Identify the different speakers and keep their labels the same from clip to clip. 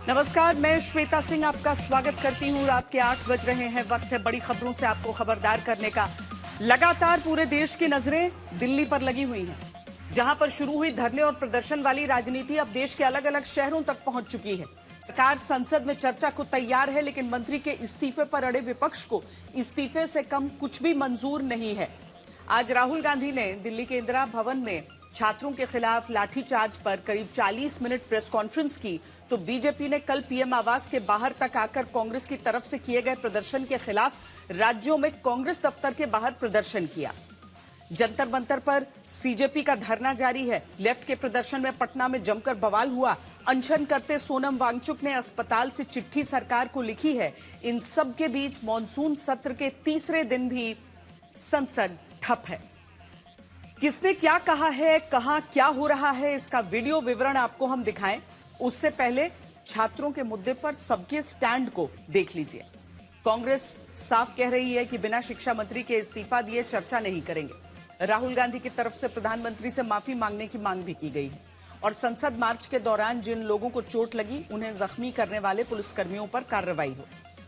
Speaker 1: नमस्कार, मैं श्वेता सिंह आपका स्वागत करती हूं। रात के 8 बज रहे हैं। वक्त है बड़ी खबरों से आपको खबरदार करने का। लगातार पूरे देश की नजरें दिल्ली पर लगी हुई हैं, जहां पर शुरू हुई धरने और प्रदर्शन वाली राजनीति अब देश के अलग अलग शहरों तक पहुंच चुकी है। सरकार संसद में चर्चा को तैयार है, लेकिन मंत्री के इस्तीफे पर अड़े विपक्ष को इस्तीफे से कम कुछ भी मंजूर नहीं है। आज राहुल गांधी ने दिल्ली के इंदिरा भवन में छात्रों के खिलाफ लाठीचार्ज पर करीब 40 मिनट प्रेस कॉन्फ्रेंस की, तो बीजेपी ने कल पीएम आवास के बाहर तक आकर कांग्रेस की तरफ से किए गए प्रदर्शन के खिलाफ राज्यों में कांग्रेस दफ्तर के बाहर प्रदर्शन किया। जंतर मंतर पर सीजेपी का धरना जारी है। लेफ्ट के प्रदर्शन में पटना में जमकर बवाल हुआ। अनशन करते सोनम वांगचुक ने अस्पताल से चिट्ठी सरकार को लिखी है। इन सब के बीच मॉनसून सत्र के तीसरे दिन भी संसद ठप है। किसने क्या कहा है, कहां क्या हो रहा है, इसका वीडियो विवरण आपको हम दिखाएं, उससे पहले छात्रों के मुद्दे पर सबके स्टैंड को देख लीजिए। कांग्रेस साफ कह रही है कि बिना शिक्षा मंत्री के इस्तीफा दिए चर्चा नहीं करेंगे। राहुल गांधी की तरफ से प्रधानमंत्री से माफी मांगने की मांग भी की गई है और संसद मार्च के दौरान जिन लोगों को चोट लगी उन्हें जख्मी करने वाले पुलिसकर्मियों पर कार्रवाई हो।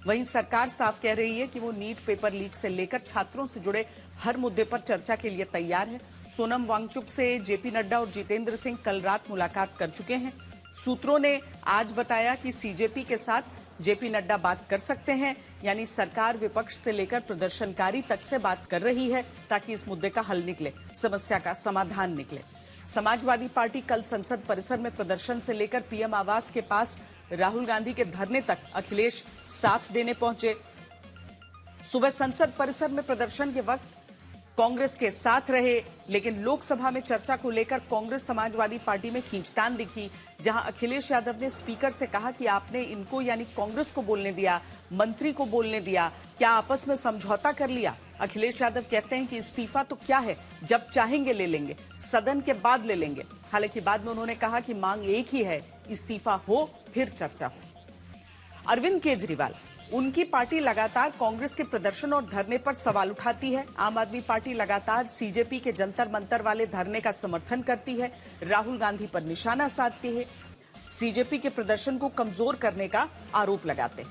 Speaker 1: वहीं सरकार साफ कह रही है कि वो नीट पेपर लीक से लेकर छात्रों से जुड़े हर मुद्दे पर चर्चा के लिए तैयार है। सोनम वांगचुक से जेपी नड्डा और जितेंद्र सिंह कल रात मुलाकात कर चुके हैं। सूत्रों ने आज बताया कि सीजेपी के साथ जेपी नड्डा बात कर सकते हैं, यानी सरकार विपक्ष से लेकर प्रदर्शनकारी तक से बात कर रही है ताकि इस मुद्दे का हल निकले, समस्या का समाधान निकले। समाजवादी पार्टी कल संसद परिसर में प्रदर्शन से लेकर पीएम आवास के पास राहुल गांधी के धरने तक अखिलेश साथ देने पहुंचे। सुबह संसद परिसर में प्रदर्शन के वक्त कांग्रेस के साथ रहे, लेकिन लोकसभा में चर्चा को लेकर कांग्रेस समाजवादी पार्टी में खींचतान दिखी, जहां अखिलेश यादव ने स्पीकर से कहा कि आपने इनको यानी कांग्रेस को बोलने दिया, मंत्री को बोलने दिया, क्या आपस में समझौता कर लिया? अखिलेश यादव कहते हैं कि इस्तीफा तो क्या है, जब चाहेंगे ले लेंगे, सदन के बाद ले लेंगे। हालांकि बाद में उन्होंने कहा कि मांग एक ही है, इस्तीफा हो फिर चर्चा हो। अरविंद केजरीवाल, उनकी पार्टी लगातार कांग्रेस के प्रदर्शन और धरने पर सवाल उठाती है। आम आदमी पार्टी लगातार सीजेपी के जंतर मंतर वाले धरने का समर्थन करती है, राहुल गांधी पर निशाना साधती है, सीजेपी के प्रदर्शन को कमजोर करने का आरोप लगाते हैं।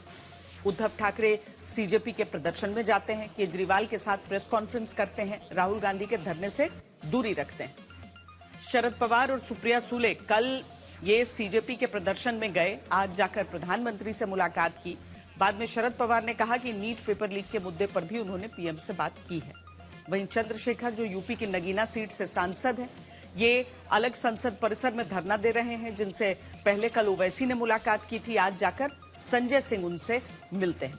Speaker 1: उद्धव ठाकरे सीजेपी के प्रदर्शन में जाते हैं, केजरीवाल के साथ प्रेस कॉन्फ्रेंस करते हैं, राहुल गांधी के धरने से दूरी रखते हैं। शरद पवार और सुप्रिया सुले कल ये सीजेपी के प्रदर्शन में गए, आज जाकर प्रधानमंत्री से मुलाकात की। बाद में शरद पवार ने कहा कि नीट पेपर लीक के मुद्दे पर भी उन्होंने पीएम से बात की है। वहीं चंद्रशेखर, जो यूपी की नगीना सीट से सांसद हैं, ये अलग संसद परिसर में धरना दे रहे हैं, जिनसे पहले कल ओवैसी ने मुलाकात की थी। आज जाकर संजय सिंह उनसे मिलते हैं।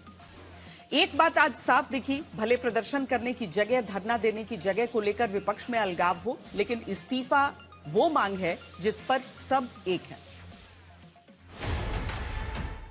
Speaker 1: एक बात आज साफ दिखी, भले प्रदर्शन करने की जगह, धरना देने की जगह को लेकर विपक्ष में अलगाव हो, लेकिन इस्तीफा वो मांग है जिस पर सब एक है।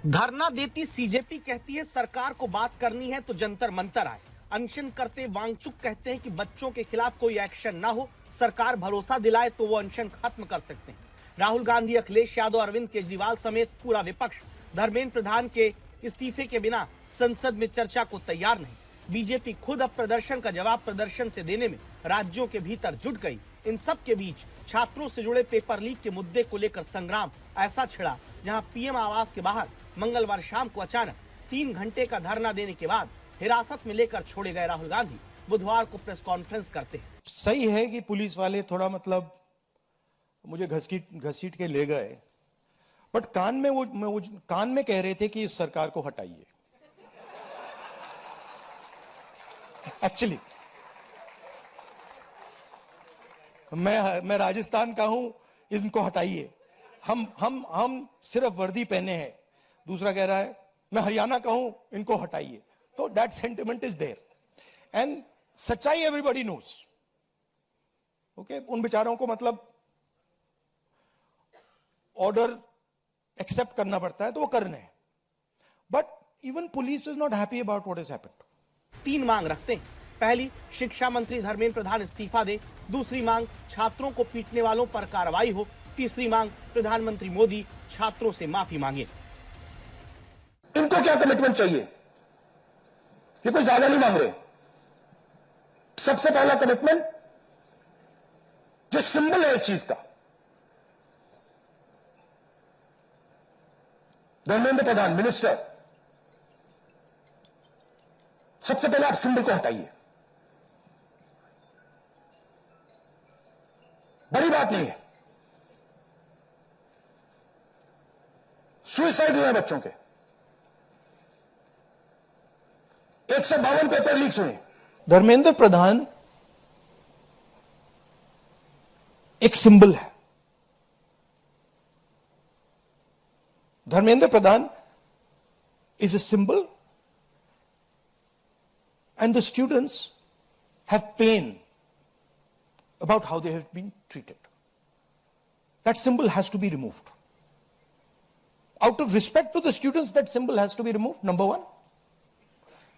Speaker 2: धरना देती सीजेपी कहती है सरकार को बात करनी है तो जंतर मंतर आए। अनशन करते वांगचुक कहते हैं कि बच्चों के खिलाफ कोई एक्शन ना हो, सरकार भरोसा दिलाए तो वो अनशन खत्म कर सकते हैं। राहुल गांधी, अखिलेश यादव, अरविंद केजरीवाल समेत पूरा विपक्ष धर्मेंद्र प्रधान के इस्तीफे के बिना संसद में चर्चा को तैयार नहीं। बीजेपी खुद अब प्रदर्शन का जवाब प्रदर्शन से देने में राज्यों के भीतर जुट गई। इन सब के बीच छात्रों से जुड़े पेपर लीक के मुद्दे को लेकर संग्राम ऐसा छिड़ा, जहां पीएम आवास के बाहर मंगलवार शाम को अचानक 3 घंटे का धरना देने के बाद हिरासत में लेकर छोड़े गए राहुल गांधी बुधवार को प्रेस कॉन्फ्रेंस करते हैं।
Speaker 3: सही है कि पुलिस वाले थोड़ा मुझे घसीट के ले गए, बट कान में कह रहे थे कि इस सरकार को हटाइए। एक्चुअली मैं राजस्थान का हूं, इनको हटाइए। हम सिर्फ वर्दी पहने हैं। दूसरा कह रहा है मैं हरियाणा का हूं, इनको हटाइए। तो that sentiment is there and सच्चाई एवरीबॉडी नोस। ओके, उन बेचारों को ऑर्डर एक्सेप्ट करना पड़ता है तो वो करने हैं, but even police is not happy about what is happened.
Speaker 2: 3 मांग रखते हैं। पहली, शिक्षा मंत्री धर्मेंद्र प्रधान इस्तीफा दे। दूसरी मांग, छात्रों को पीटने वालों पर कार्रवाई हो। तीसरी मांग, प्रधानमंत्री मोदी छात्रों से माफी मांगे।
Speaker 4: इनको क्या कमिटमेंट चाहिए? ये कोई ज्यादा नहीं मांग रहे। सबसे पहला कमिटमेंट जो सिंबल है इस चीज का, धर्मेंद्र प्रधान मिनिस्टर, सबसे पहले आप सिंबल को हटाइए। बड़ी बात नहीं है, सुसाइड हुए बच्चों के 152 पेपर लीक्स हुए।
Speaker 3: धर्मेंद्र प्रधान एक सिंबल है। Dharmendra Pradhan is a symbol, and the students have pain about how they have been treated. That symbol has to be removed. Out of respect to the students, that symbol has to be removed, number one.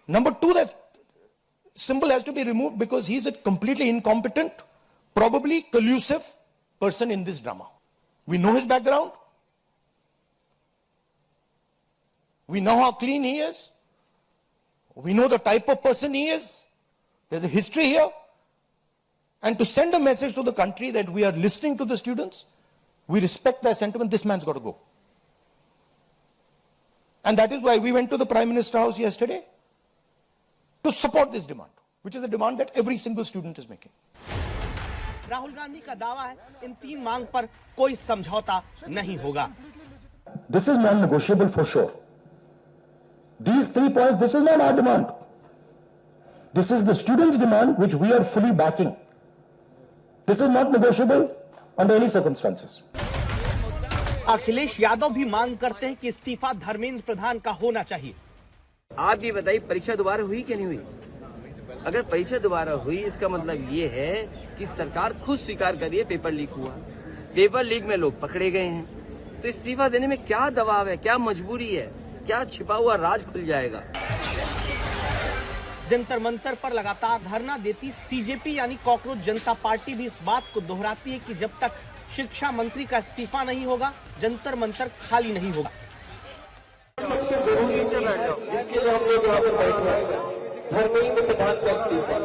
Speaker 3: Number two, that symbol has to be removed because he is a completely incompetent, probably collusive person in this drama. We know his background. We know how clean he is. We know the type of person he is. There's a history here. And to send a message to the country that we are listening to the students, we respect their sentiment, this man's got to go. And that is why we went to the Prime Minister House yesterday to support this demand, which is a demand that every single student is making.
Speaker 2: Rahul Gandhi का दावा है इन 3 मांग पर कोई समझौता नहीं होगा।
Speaker 4: This is non-negotiable for sure. These 3 points, this is not our demand. This is the students' demand, which we are fully backing. This is not negotiable under any circumstances.
Speaker 2: Akhilesh Yadav भी मांग करते हैं कि इस्तीफा धर्मेंद्र प्रधान का होना चाहिए।
Speaker 5: आप ये बताइए, परीक्षा दोबारा हुई क्या नहीं हुई? अगर परीक्षा दोबारा हुई, इसका मतलब ये है कि सरकार खुद स्वीकार कर रही है पेपर लीक हुआ। पेपर लीक में लोग पकड़े गए हैं, तो इस्तीफा देने में क्या दबाव है, क्या मजबूरी है, क्या छिपा हुआ राज खुल जाएगा?
Speaker 2: जंतर मंतर पर लगातार धरना देती सीजेपी यानी कॉकरोच जनता पार्टी भी इस बात को दोहराती है कि जब तक शिक्षा मंत्री का इस्तीफा नहीं होगा, जंतर मंतर खाली नहीं होगा।
Speaker 6: सबसे जरूरी चीज जिसके लिए हम लोग यहाँ पर बैठे हैं, धर्मेंद्र प्रधान का इस्तीफा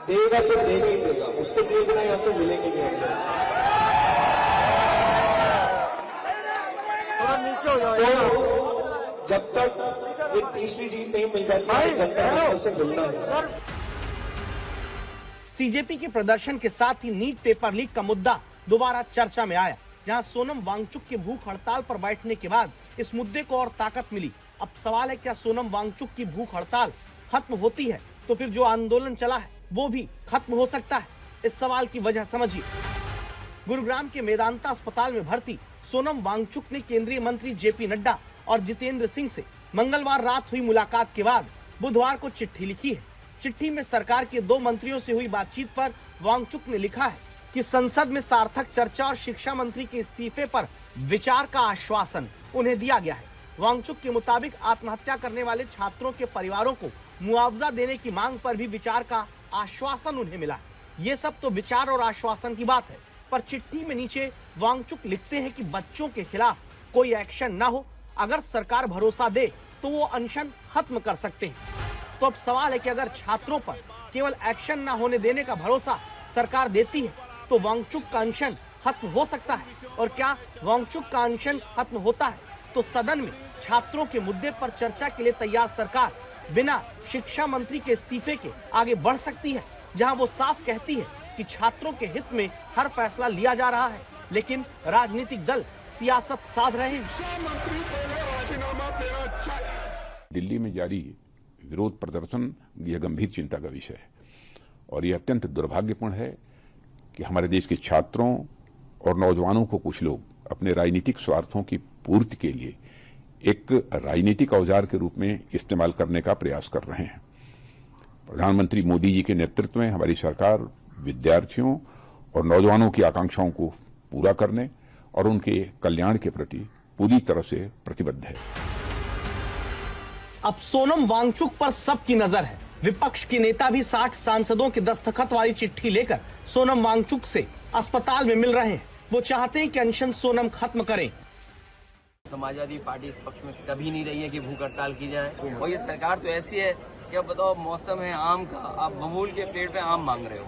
Speaker 6: देगा तो देगा ही देगा, उसके लिए बिना यहाँ से मिलेंगे नहीं। तो जब तक एक तीसरी जीत नहीं मिल जाती है, जनता से मिलना है।
Speaker 2: सीजेपी के प्रदर्शन के साथ ही नीट पेपर लीक का मुद्दा दोबारा चर्चा में आया, जहां सोनम वांगचुक के भूख हड़ताल पर बैठने के बाद इस मुद्दे को और ताकत मिली। अब सवाल है, क्या सोनम वांगचुक की भूख हड़ताल खत्म होती है तो फिर जो आंदोलन चला है वो भी खत्म हो सकता है? इस सवाल की वजह समझिए। गुरुग्राम के मेदांता अस्पताल में भर्ती सोनम वांगचुक ने केंद्रीय मंत्री जेपी नड्डा और जितेंद्र सिंह से मंगलवार रात हुई मुलाकात के बाद बुधवार को चिट्ठी लिखी है। चिट्ठी में सरकार के 2 मंत्रियों से हुई बातचीत पर वांगचुक ने लिखा है कि संसद में सार्थक चर्चा और शिक्षा मंत्री के इस्तीफे पर विचार का आश्वासन उन्हें दिया गया है। वांगचुक के मुताबिक आत्महत्या करने वाले छात्रों के परिवारों को मुआवजा देने की मांग पर भी विचार का आश्वासन उन्हें मिला है। ये सब तो विचार और आश्वासन की बात है, पर चिट्ठी में नीचे वांगचुक लिखते हैं कि बच्चों के खिलाफ कोई एक्शन न हो, अगर सरकार भरोसा दे तो वो अनशन खत्म कर सकते हैं। तो अब सवाल है कि अगर छात्रों पर केवल एक्शन न होने देने का भरोसा सरकार देती है तो वांगचुक का अनशन खत्म हो सकता है, और क्या वांगचुक का अनशन खत्म होता है तो सदन में छात्रों के मुद्दे पर चर्चा के लिए तैयार सरकार बिना शिक्षा मंत्री के इस्तीफे के आगे बढ़ सकती है, जहां वो साफ कहती है कि छात्रों के हित में हर फैसला लिया जा रहा है, लेकिन राजनीतिक दल सियासत साध रहे हैं।
Speaker 7: दिल्ली में जारी विरोध प्रदर्शन यह गंभीर चिंता का विषय है, और यह अत्यंत दुर्भाग्यपूर्ण है कि हमारे देश के छात्रों और नौजवानों को कुछ लोग अपने राजनीतिक स्वार्थों की पूर्ति के लिए एक राजनीतिक औजार के रूप में इस्तेमाल करने का प्रयास कर रहे हैं। प्रधानमंत्री मोदी जी के नेतृत्व में हमारी सरकार विद्यार्थियों और नौजवानों की आकांक्षाओं को पूरा करने और उनके कल्याण के प्रति पूरी तरह से प्रतिबद्ध है।
Speaker 2: अब सोनम वांगचुक पर सबकी नजर है। विपक्ष के नेता भी 60 सांसदों के दस्तखत वाली चिट्ठी लेकर सोनम वांगचुक से अस्पताल में मिल रहे हैं। वो चाहते हैं कि अनशन सोनम खत्म करें।
Speaker 5: समाजवादी पार्टी इस पक्ष में कभी नहीं रही है कि भूख हड़ताल की जाए, और ये सरकार तो ऐसी है कि अब बताओ, मौसम है आम का, आप बबूल के पेड़ पे आम मांग रहे हो।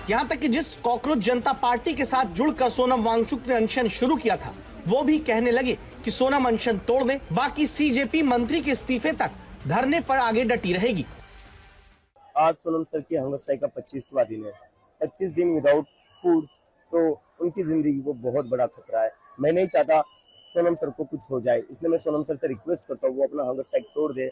Speaker 2: यहाँ तक कि जिस कॉकरोच जनता पार्टी के साथ जुड़कर सोनम वांगचुक ने अनशन शुरू किया था, वो भी कहने लगे कि सोनम अनशन तोड़ दे, बाकी सीजेपी मंत्री के इस्तीफे तक धरने पर आगे डटी रहेगी।
Speaker 8: आज सोनम सर की हंगर स्ट्राइक का 25वां दिन है। 25 दिन विदाउट फूड, तो उनकी जिंदगी को बहुत बड़ा खतरा है। मैं नहीं चाहता सोनम सर को कुछ हो जाए, इसलिए मैं सोनम सर से रिक्वेस्ट करता हूँ वो अपना हंगर स्ट्राइक तोड़ दे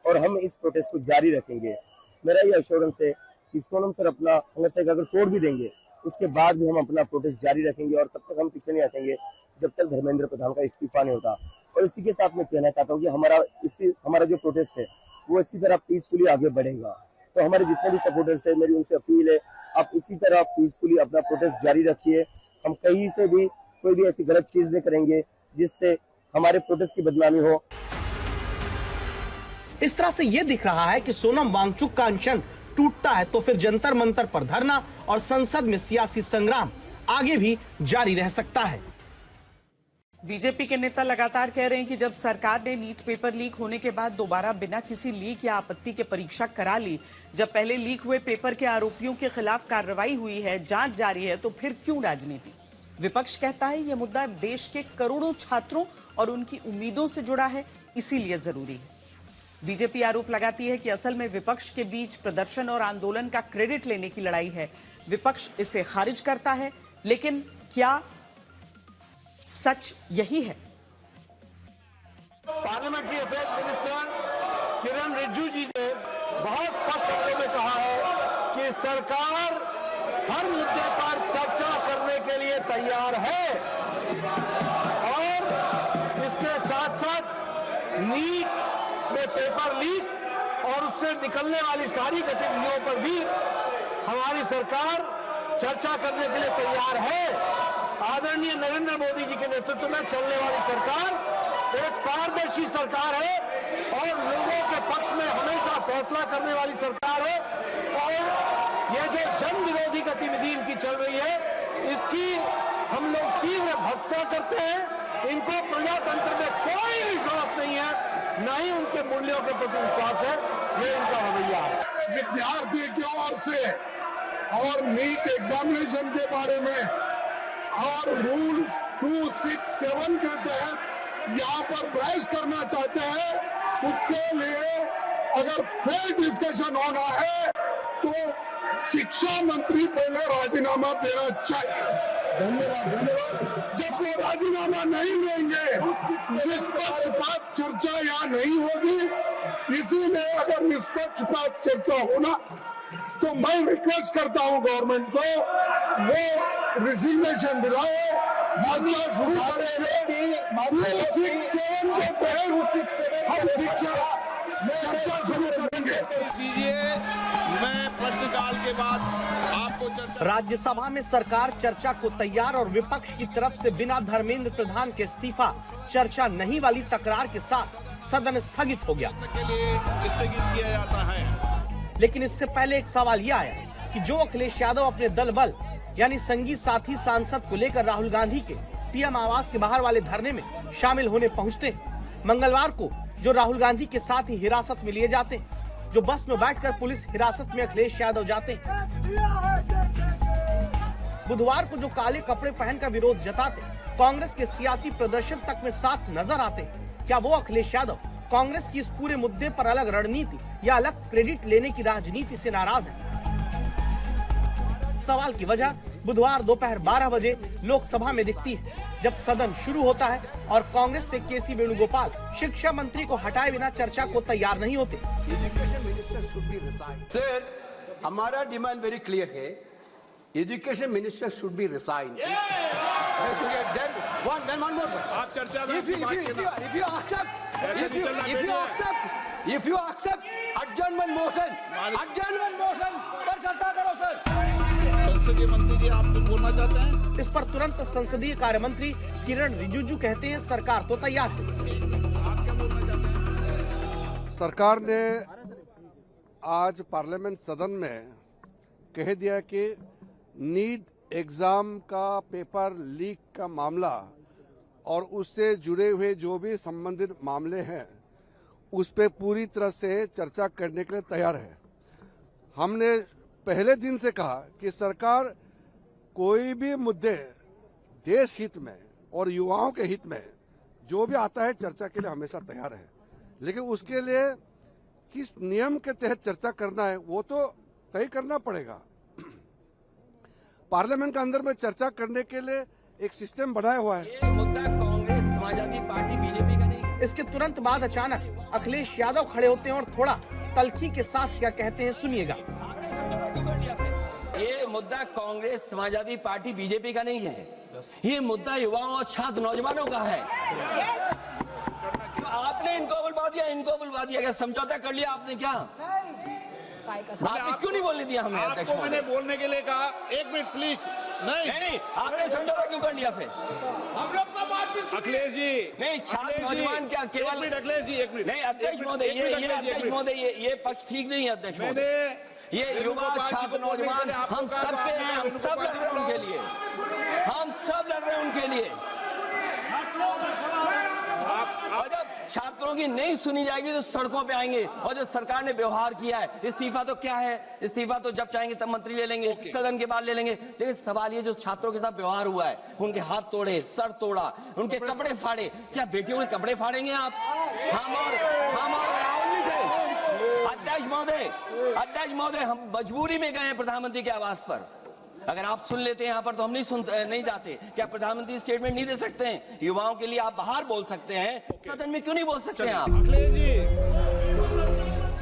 Speaker 8: और हम इस प्रोटेस्ट को जारी रखेंगे। मेरा ये एश्योरेंस है कि सोनम सर अपना हंगर स्ट्राइक अगर तोड़ भी देंगे, उसके बाद भी हम अपना प्रोटेस्ट जारी रखेंगे और तब तक हम पीछे नहीं हटेंगे जब तक धर्मेंद्र प्रधान का इस्तीफा नहीं होता। और इसी के साथ मैं कहना चाहता हूँ कि हमारा जो प्रोटेस्ट है वो इसी तरह पीसफुली आगे बढ़ेगा। तो हमारे जितने भी सपोर्टर्स है, मेरी उनसे अपील है, आप इसी तरह पीसफुली अपना प्रोटेस्ट जारी रखिए। हम कहीं से भी कोई भी ऐसी गलत चीज नहीं करेंगे जिससे हमारे प्रोटेस्ट की बदनामी हो।
Speaker 2: इस तरह से ये दिख रहा है कि सोनम वांगचुक का अनशन टूटता है तो फिर जंतर मंतर पर धरना और संसद में सियासी संग्राम आगे भी जारी रह सकता है।
Speaker 1: बीजेपी के नेता लगातार कह रहे हैं कि जब सरकार ने नीट पेपर लीक होने के बाद दोबारा बिना किसी लीक या आपत्ति के परीक्षा करा ली, जब पहले लीक हुए पेपर के आरोपियों के खिलाफ कार्रवाई हुई है, जांच जारी है, तो फिर क्यों राजनीति? विपक्ष कहता है यह मुद्दा देश के करोड़ों छात्रों और उनकी उम्मीदों से जुड़ा है, इसीलिए जरूरी है। बीजेपी आरोप लगाती है कि असल में विपक्ष के बीच प्रदर्शन और आंदोलन का क्रेडिट लेने की लड़ाई है। विपक्ष इसे खारिज करता है, लेकिन क्या सच यही है?
Speaker 3: पार्लियामेंट्री अफेयर्स मिनिस्टर किरण रिजिजू जी ने बहुत स्पष्ट शब्दों में कहा है कि सरकार हर मुद्दे पर चर्चा करने के लिए तैयार है और इसके साथ साथ नीट में पेपर लीक और उससे निकलने वाली सारी गतिविधियों पर भी हमारी सरकार चर्चा करने के लिए तैयार है। आदरणीय नरेंद्र मोदी जी के नेतृत्व में चलने वाली सरकार एक पारदर्शी सरकार है और लोगों के पक्ष में हमेशा फैसला करने वाली सरकार है। और ये जो जन विरोधी गतिविधि इनकी चल रही है, इसकी हम लोग तीव्र भर्त्सना करते हैं। इनको प्रजातंत्र में कोई विश्वास नहीं है, न ही उनके मूल्यों के प्रति विश्वास है। ये इनका रवैया है।
Speaker 9: विद्यार्थी की ओर से और नीट एग्जामिनेशन के बारे में और रूल्स 267 के तहत यहाँ पर बहस करना चाहते हैं, उसके लिए अगर फेयर डिस्कशन होना है तो शिक्षा मंत्री पहले राजीनामा देना चाहिए। धन्यवाद। जब वो राजीनामा नहीं देंगे, निष्पक्षपात चर्चा यहाँ नहीं होगी। इसीलिए अगर निष्पक्षपात चर्चा होना तो मैं रिक्वेस्ट करता हूँ गवर्नमेंट को वो रिजिग्नेशन दिलाए, चर्चा शुरू करेंगे।
Speaker 10: मैं प्रश्नकाल के बाद आपको चर्चा।
Speaker 2: राज्यसभा में सरकार चर्चा को तैयार और विपक्ष की तरफ से बिना धर्मेंद्र प्रधान के इस्तीफा चर्चा नहीं वाली तकरार के साथ सदन स्थगित हो गया
Speaker 10: के लिए स्थगित किया जाता है।
Speaker 2: लेकिन इससे पहले एक सवाल यह आया कि जो अखिलेश यादव अपने दल बल यानी संगी साथी सांसद को लेकर राहुल गांधी के पीएम आवास के बाहर वाले धरने में शामिल होने पहुंचते हैं, मंगलवार को जो राहुल गांधी के साथ ही हिरासत में लिए जाते हैं, जो बस में बैठकर पुलिस हिरासत में अखिलेश यादव जाते हैं, बुधवार को जो काले कपड़े पहनकर विरोध जताते कांग्रेस के सियासी प्रदर्शन तक में साथ नजर आते हैं, क्या वो अखिलेश यादव कांग्रेस की इस पूरे मुद्दे पर अलग रणनीति या अलग क्रेडिट लेने की राजनीति से नाराज है? सवाल की वजह बुधवार दोपहर 12 बजे लोकसभा में दिखती है, जब सदन शुरू होता है और कांग्रेस से केसी वेणुगोपाल शिक्षा मंत्री को हटाए बिना चर्चा को तैयार नहीं होते।
Speaker 11: सर, हमारा डिमांड वेरी क्लियर है, education minister should be resign.
Speaker 10: आप चर्चा में
Speaker 11: if you accept adjournment motion पर चर्चा करो सर।
Speaker 10: संसदीय मंत्री जी, आप कुछ बोलना चाहते हैं?
Speaker 2: इस पर तुरंत संसदीय कार्य मंत्री किरण रिजिजू कहते हैं सरकार तो तैयार है।
Speaker 10: आप क्या बोलना चाहते हैं?
Speaker 12: सरकार ने आज पार्लियामेंट सदन में कह दिया कि नीट एग्जाम का पेपर लीक का मामला और उससे जुड़े हुए जो भी संबंधित मामले हैं उस पर पूरी तरह से चर्चा करने के लिए तैयार है। हमने पहले दिन से कहा कि सरकार कोई भी मुद्दे देश हित में और युवाओं के हित में जो भी आता है चर्चा के लिए हमेशा तैयार है, लेकिन उसके लिए किस नियम के तहत चर्चा करना है वो तो तय करना पड़ेगा। पार्लियामेंट के अंदर में चर्चा करने के लिए एक सिस्टम बनाया हुआ है।
Speaker 5: ये मुद्दा कांग्रेस, समाजवादी पार्टी, बीजेपी का नहीं है।
Speaker 2: इसके तुरंत बाद अचानक अखिलेश यादव खड़े होते हैं और थोड़ा तल्खी के साथ क्या कहते हैं सुनिएगा।
Speaker 5: आपने समझौता क्यों कर लिया फिर? ये मुद्दा कांग्रेस, समाजवादी पार्टी, बीजेपी का नहीं है। ये मुद्दा युवाओं और छात्र नौजवानों का है। तो आपने इनको बुलवा दिया, क्या समझौता कर लिया आपने? क्या आपने क्यों नहीं बोलने दिया हमें? अध्यक्ष
Speaker 10: आपको मैंने बोलने के लिए कहा, एक मिनट प्लीज। नहीं,
Speaker 5: आपने समझौता क्यों कर लिया फिर?
Speaker 10: हम लोग का बात भी अखिलेश जी
Speaker 5: नहीं, छात्र नौजवान क्या केवल?
Speaker 10: अखिलेश जी एक मिनट।
Speaker 5: नहीं अध्यक्ष महोदय, ये पक्ष ठीक नहीं है अध्यक्ष महोदय। ये युवा, छात्र, नौजवान हम सबके हैं, हम सब लड़ रहे हैं उनके लिए, हम सब लड़ रहे हैं उनके लिए। और जब छात्रों की नहीं सुनी जाएगी तो सड़कों पे आएंगे। और जो सरकार ने व्यवहार किया है, इस्तीफा तो क्या है? इस्तीफा तो जब चाहेंगे तब मंत्री ले लेंगे, सदन के बाद ले लेंगे। लेकिन सवाल ये जो छात्रों के साथ व्यवहार हुआ है, उनके हाथ तोड़े, सर तोड़ा, उनके कपड़े फाड़े, क्या बेटियों के कपड़े फाड़ेंगे आप? हम और राहुल जी थे। अध्यक्ष महोदय हम मजबूरी में गए हैं प्रधानमंत्री के आवास पर। अगर आप सुन लेते हैं यहाँ पर तो हम नहीं जाते। क्या प्रधानमंत्री स्टेटमेंट नहीं दे सकते हैं? युवाओं के लिए आप बाहर बोल सकते हैं, सदन में क्यों नहीं बोल सकते हैं आप?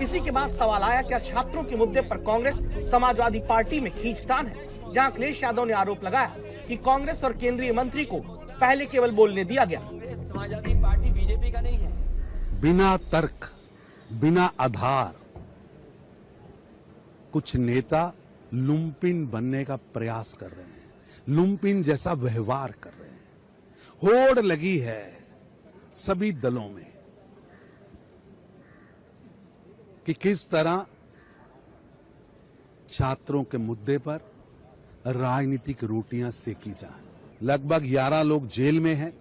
Speaker 2: इसी के बाद सवाल आया, क्या छात्रों के मुद्दे पर कांग्रेस समाजवादी पार्टी में खींचतान है? जहां अखिलेश यादव ने आरोप लगाया कि कांग्रेस और केंद्रीय मंत्री को पहले केवल बोलने दिया गया।
Speaker 5: समाजवादी पार्टी बीजेपी का नहीं है।
Speaker 13: बिना तर्क, बिना आधार कुछ नेता लुम्पिन बनने का प्रयास कर रहे हैं, लुम्पिन जैसा व्यवहार कर रहे हैं। होड़ लगी है सभी दलों में कि किस तरह छात्रों के मुद्दे पर राजनीतिक रोटियां सेकी जाए। लगभग 11 लोग जेल में हैं,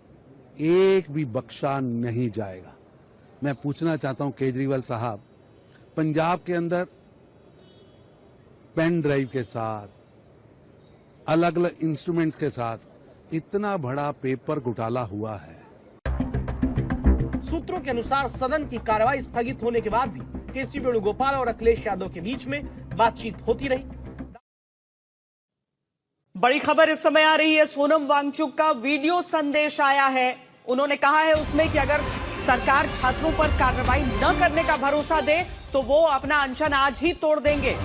Speaker 13: एक भी बख्शा नहीं जाएगा। मैं पूछना चाहता हूं केजरीवाल साहब, पंजाब के अंदर पेन ड्राइव के साथ, अलग अलग इंस्ट्रूमेंट्स के साथ इतना बड़ा पेपर घोटाला हुआ है।
Speaker 2: सूत्रों के अनुसार सदन की कार्रवाई स्थगित होने के बाद भी केसी वेणुगोपाल और अखिलेश यादव के बीच में बातचीत होती रही।
Speaker 1: बड़ी खबर इस समय आ रही है, सोनम वांगचुक का वीडियो संदेश आया है। उन्होंने कहा है उसमें कि अगर सरकार छात्रों पर कार्रवाई न करने का भरोसा दे तो वो अपना अनशन आज ही तोड़ देंगे।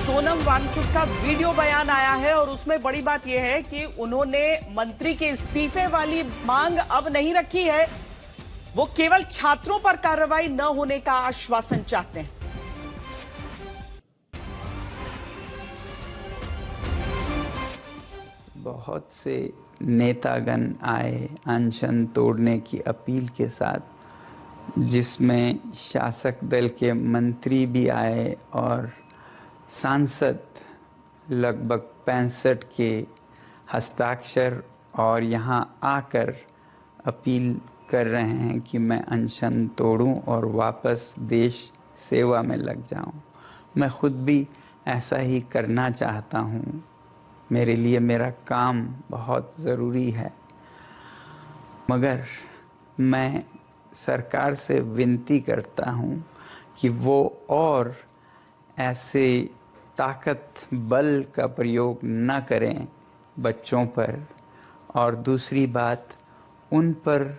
Speaker 1: सोनम वांगचुक का वीडियो बयान आया है और उसमें बड़ी बात यह है कि उन्होंने मंत्री के इस्तीफे वाली मांग अब नहीं रखी है, वो केवल छात्रों पर कार्रवाई न होने का आश्वासन चाहते हैं।
Speaker 14: बहुत से नेतागण आए अनशन तोड़ने की अपील के साथ, जिसमें शासक दल के मंत्री भी आए और सांसद लगभग 65 के हस्ताक्षर और यहाँ आकर अपील कर रहे हैं कि मैं अनशन तोड़ूं और वापस देश सेवा में लग जाऊं। मैं खुद भी ऐसा ही करना चाहता हूं। मेरे लिए मेरा काम बहुत ज़रूरी है, मगर मैं सरकार से विनती करता हूं कि वो और ऐसे ताकत बल का प्रयोग न करें बच्चों पर। और दूसरी बात, उन पर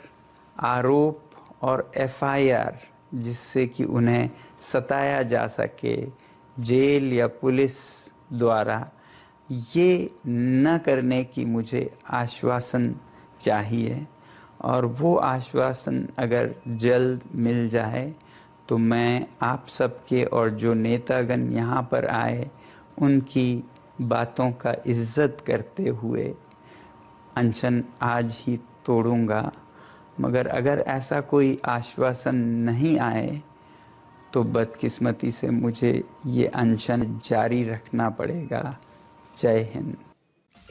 Speaker 14: आरोप और FIR जिससे कि उन्हें सताया जा सके जेल या पुलिस द्वारा, ये न करने की मुझे आश्वासन चाहिए। और वो आश्वासन अगर जल्द मिल जाए तो मैं आप सबके और जो नेतागण यहाँ पर आए उनकी बातों का इज्जत करते हुए अनशन आज ही तोड़ूंगा। मगर अगर ऐसा कोई आश्वासन नहीं आए तो बदकिस्मती से मुझे ये अनशन जारी रखना पड़ेगा। जय हिंद।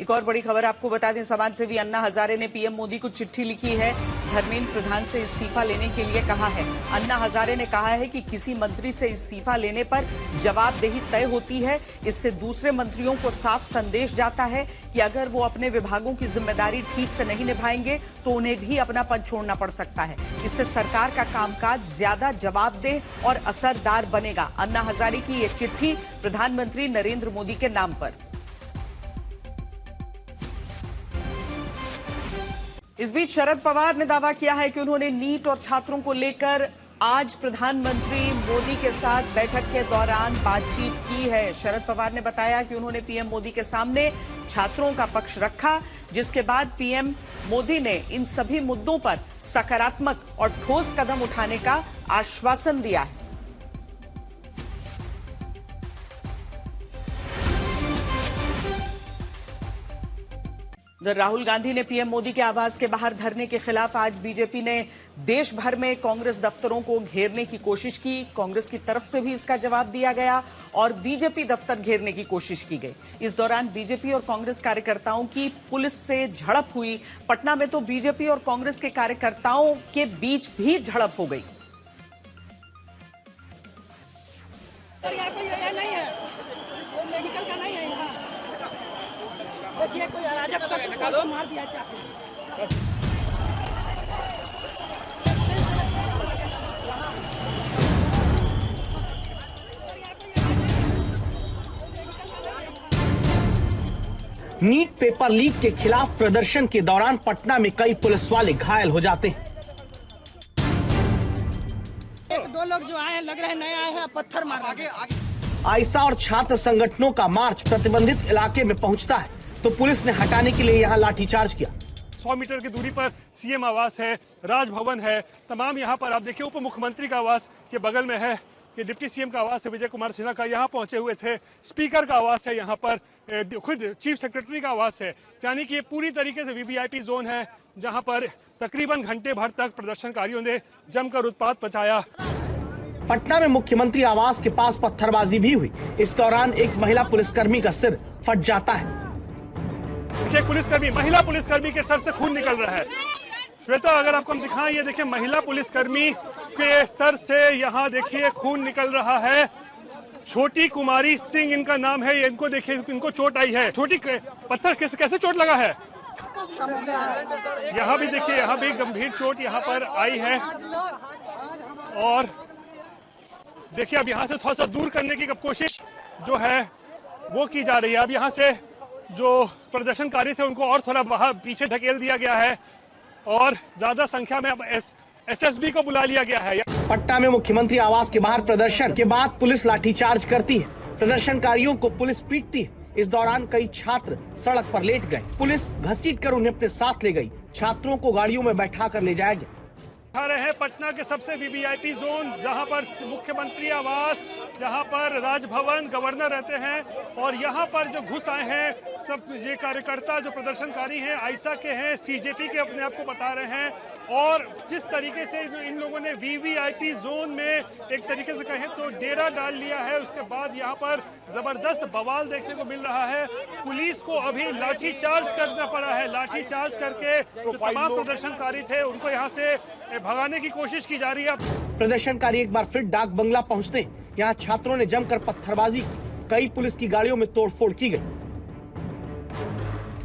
Speaker 1: एक और बड़ी खबर आपको बता दें, समाजसेवी अन्ना हजारे ने पीएम मोदी को चिट्ठी लिखी है। धर्मेंद्र प्रधान से इस्तीफा लेने के लिए कहा है। अन्ना हजारे ने कहा है कि किसी मंत्री से इस्तीफा लेने पर जवाबदेही तय होती है। इससे दूसरे मंत्रियों को साफ संदेश जाता है कि अगर वो अपने विभागों की जिम्मेदारी ठीक से नहीं निभाएंगे तो उन्हें भी अपना पद छोड़ना पड़ सकता है। इससे सरकार का कामकाज ज्यादा जवाबदेह और असरदार बनेगा। अन्ना हजारे की ये चिट्ठी प्रधानमंत्री नरेंद्र मोदी के नाम पर। इस बीच शरद पवार ने दावा किया है कि उन्होंने नीट और छात्रों को लेकर आज प्रधानमंत्री मोदी के साथ बैठक के दौरान बातचीत की है। शरद पवार ने बताया कि उन्होंने पीएम मोदी के सामने छात्रों का पक्ष रखा, जिसके बाद पीएम मोदी ने इन सभी मुद्दों पर सकारात्मक और ठोस कदम उठाने का आश्वासन दिया है। राहुल गांधी ने पीएम मोदी के आवास के बाहर धरने के खिलाफ आज बीजेपी ने देश भर में कांग्रेस दफ्तरों को घेरने की कोशिश की। कांग्रेस की तरफ से भी इसका जवाब दिया गया और बीजेपी दफ्तर घेरने की कोशिश की गई। इस दौरान बीजेपी और कांग्रेस कार्यकर्ताओं की पुलिस से झड़प हुई। पटना में तो बीजेपी और कांग्रेस के कार्यकर्ताओं के बीच भी झड़प हो गई।
Speaker 15: देखिए कोई अराजक तत्व मार दिया चाकू।
Speaker 2: नीट पेपर लीक के खिलाफ प्रदर्शन के दौरान पटना में कई पुलिस वाले घायल हो जाते हैं।
Speaker 15: एक दो लोग जो आए लग रहे नए आए हैं, पत्थर मार आगे।
Speaker 2: आइसा और छात्र संगठनों का मार्च प्रतिबंधित इलाके में पहुंचता है तो पुलिस ने हटाने के लिए यहां लाठीचार्ज किया।
Speaker 16: 100 मीटर की दूरी पर सीएम आवास है, राजभवन है, तमाम यहाँ पर आप देखिए उप मुख्यमंत्री का आवास के बगल में है, ये डिप्टी सीएम का आवास है विजय कुमार सिन्हा का, यहाँ पहुंचे हुए थे। स्पीकर का आवास है यहाँ पर, खुद चीफ सेक्रेटरी का आवास है। यानी कि ये पूरी तरीके से वीवीआईपी जोन है जहाँ पर तकरीबन घंटे भर तक प्रदर्शनकारियों ने जमकर उत्पात मचाया।
Speaker 2: पटना में मुख्यमंत्री आवास के पास पत्थरबाजी भी हुई। इस दौरान एक महिला पुलिसकर्मी का सिर फट जाता है।
Speaker 16: पुलिसकर्मी, महिला पुलिसकर्मी के सर से खून निकल रहा है। श्वेता, अगर आपको हम दिखाएं, ये देखिए महिला पुलिसकर्मी के सर से यहाँ देखिए खून निकल रहा है। छोटी कुमारी सिंह इनका नाम है। इनको देखिए, इनको चोट आई है। छोटी पत्थर कैसे चोट लगा है? यहाँ भी देखिए, यहाँ भी गंभीर चोट यहाँ पर आई है। और देखिए अब यहाँ से थोड़ा सा दूर करने की कोशिश जो है वो की जा रही है। अब यहाँ से जो प्रदर्शनकारी थे उनको और थोड़ा बाहर पीछे ढकेल दिया गया है और ज्यादा संख्या में अब एसएसबी को बुला लिया गया है।
Speaker 2: पटना में मुख्यमंत्री आवास के बाहर प्रदर्शन के बाद पुलिस लाठीचार्ज करती है। प्रदर्शनकारियों को पुलिस पीटती है। इस दौरान कई छात्र सड़क पर लेट गए। पुलिस घसीटकर उन्हें अपने साथ ले गई। छात्रों को गाड़ियों में बैठाकर ले जाया गया।
Speaker 16: रहे हैं पटना के सबसे वीवीआईपी जोन, जहां पर मुख्यमंत्री आवास, जहां पर राजभवन, गवर्नर रहते हैं, और यहां पर जो घुस आए हैं सब ये कार्यकर्ता जो प्रदर्शनकारी हैं, आइसा के हैं, सीजेपी के अपने आप को बता रहे हैं। और जिस तरीके से इन लोगों ने वीवीआईपी जोन में एक तरीके से कहें तो डेरा डाल लिया है, उसके बाद यहाँ पर जबरदस्त बवाल देखने को मिल रहा है। पुलिस को अभी लाठीचार्ज करना पड़ा है। लाठीचार्ज करके जो तमाम प्रदर्शनकारी थे उनको यहाँ से भगाने की कोशिश की जा रही है।
Speaker 2: प्रदर्शनकारी एक बार फिर डाक बंगला पहुंचते, यहाँ छात्रों ने जमकर पत्थरबाजी, कई पुलिस की गाड़ियों में तोड़फोड़ की गई।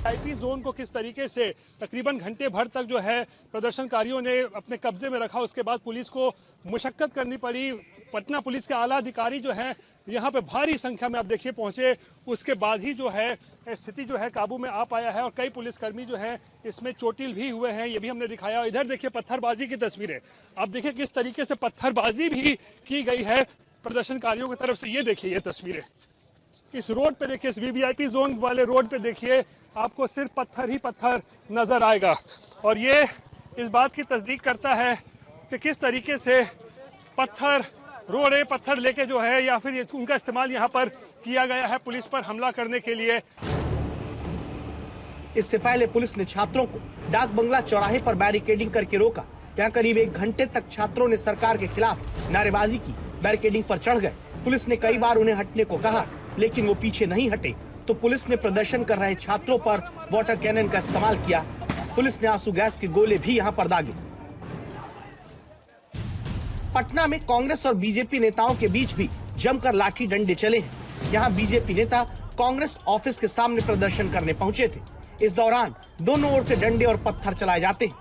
Speaker 16: आईपी जोन को किस तरीके से तकरीबन घंटे भर तक जो है प्रदर्शनकारियों ने अपने कब्जे में रखा, उसके बाद पुलिस को मुशक्कत करनी पड़ी। पटना पुलिस के आला अधिकारी जो हैं यहाँ पे भारी संख्या में आप देखिए पहुंचे, उसके बाद ही जो है स्थिति जो है काबू में आ पाया है और कई पुलिसकर्मी जो हैं इसमें चोटिल भी हुए हैं, ये भी हमने दिखाया। इधर देखिए पत्थरबाजी की तस्वीरें, आप देखिए किस तरीके से पत्थरबाजी भी की गई है प्रदर्शनकारियों की तरफ से। ये देखिए ये तस्वीरें, इस रोड पे देखिए, इस वीवीआईपी जोन वाले रोड पे देखिए, आपको सिर्फ पत्थर ही पत्थर नजर आएगा। और ये इस बात की तस्दीक करता है कि किस तरीके से पत्थर रोड़े पत्थर लेके जो है या फिर उनका इस्तेमाल यहाँ पर किया गया है पुलिस पर हमला करने के लिए।
Speaker 2: इससे पहले पुलिस ने छात्रों को डाक बंगला चौराहे पर बैरिकेडिंग करके रोका। यहाँ करीब 1 घंटे तक छात्रों ने सरकार के खिलाफ नारेबाजी की, बैरिकेडिंग पर चढ़ गए। पुलिस ने कई बार उन्हें हटने को कहा, लेकिन वो पीछे नहीं हटे तो पुलिस ने प्रदर्शन कर रहे छात्रों पर वाटर कैनन का इस्तेमाल किया। पुलिस ने आंसू गैस के गोले भी यहां पर दागे। पटना में कांग्रेस और बीजेपी नेताओं के बीच भी जमकर लाठी डंडे चले हैं। यहां बीजेपी नेता कांग्रेस ऑफिस के सामने प्रदर्शन करने पहुंचे थे। इस दौरान दोनों ओर से डंडे और पत्थर चलाए जाते हैं।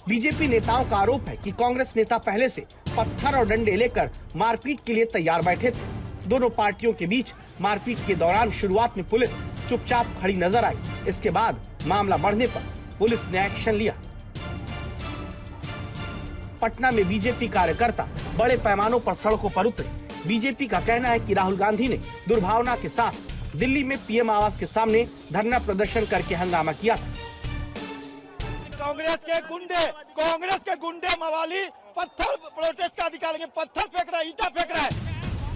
Speaker 2: बीजेपी नेताओं का आरोप है कि कांग्रेस नेता पहले से पत्थर और डंडे लेकर मारपीट के लिए तैयार बैठे थे। दोनों पार्टियों के बीच मारपीट के दौरान शुरुआत में पुलिस चुपचाप खड़ी नजर आई। इसके बाद मामला बढ़ने पर पुलिस ने एक्शन लिया। पटना में बीजेपी कार्यकर्ता बड़े पैमानों पर सड़कों पर उतरे। बीजेपी का कहना है कि राहुल गांधी ने दुर्भावना के साथ दिल्ली में पीएम आवास के सामने धरना प्रदर्शन करके हंगामा किया था।
Speaker 17: कांग्रेस के गुंडे मवाली पत्थर प्रोटेस्ट का अधिकार लेंगे, पत्थर फेंक रहा है, ईंटा फेंक रहा है।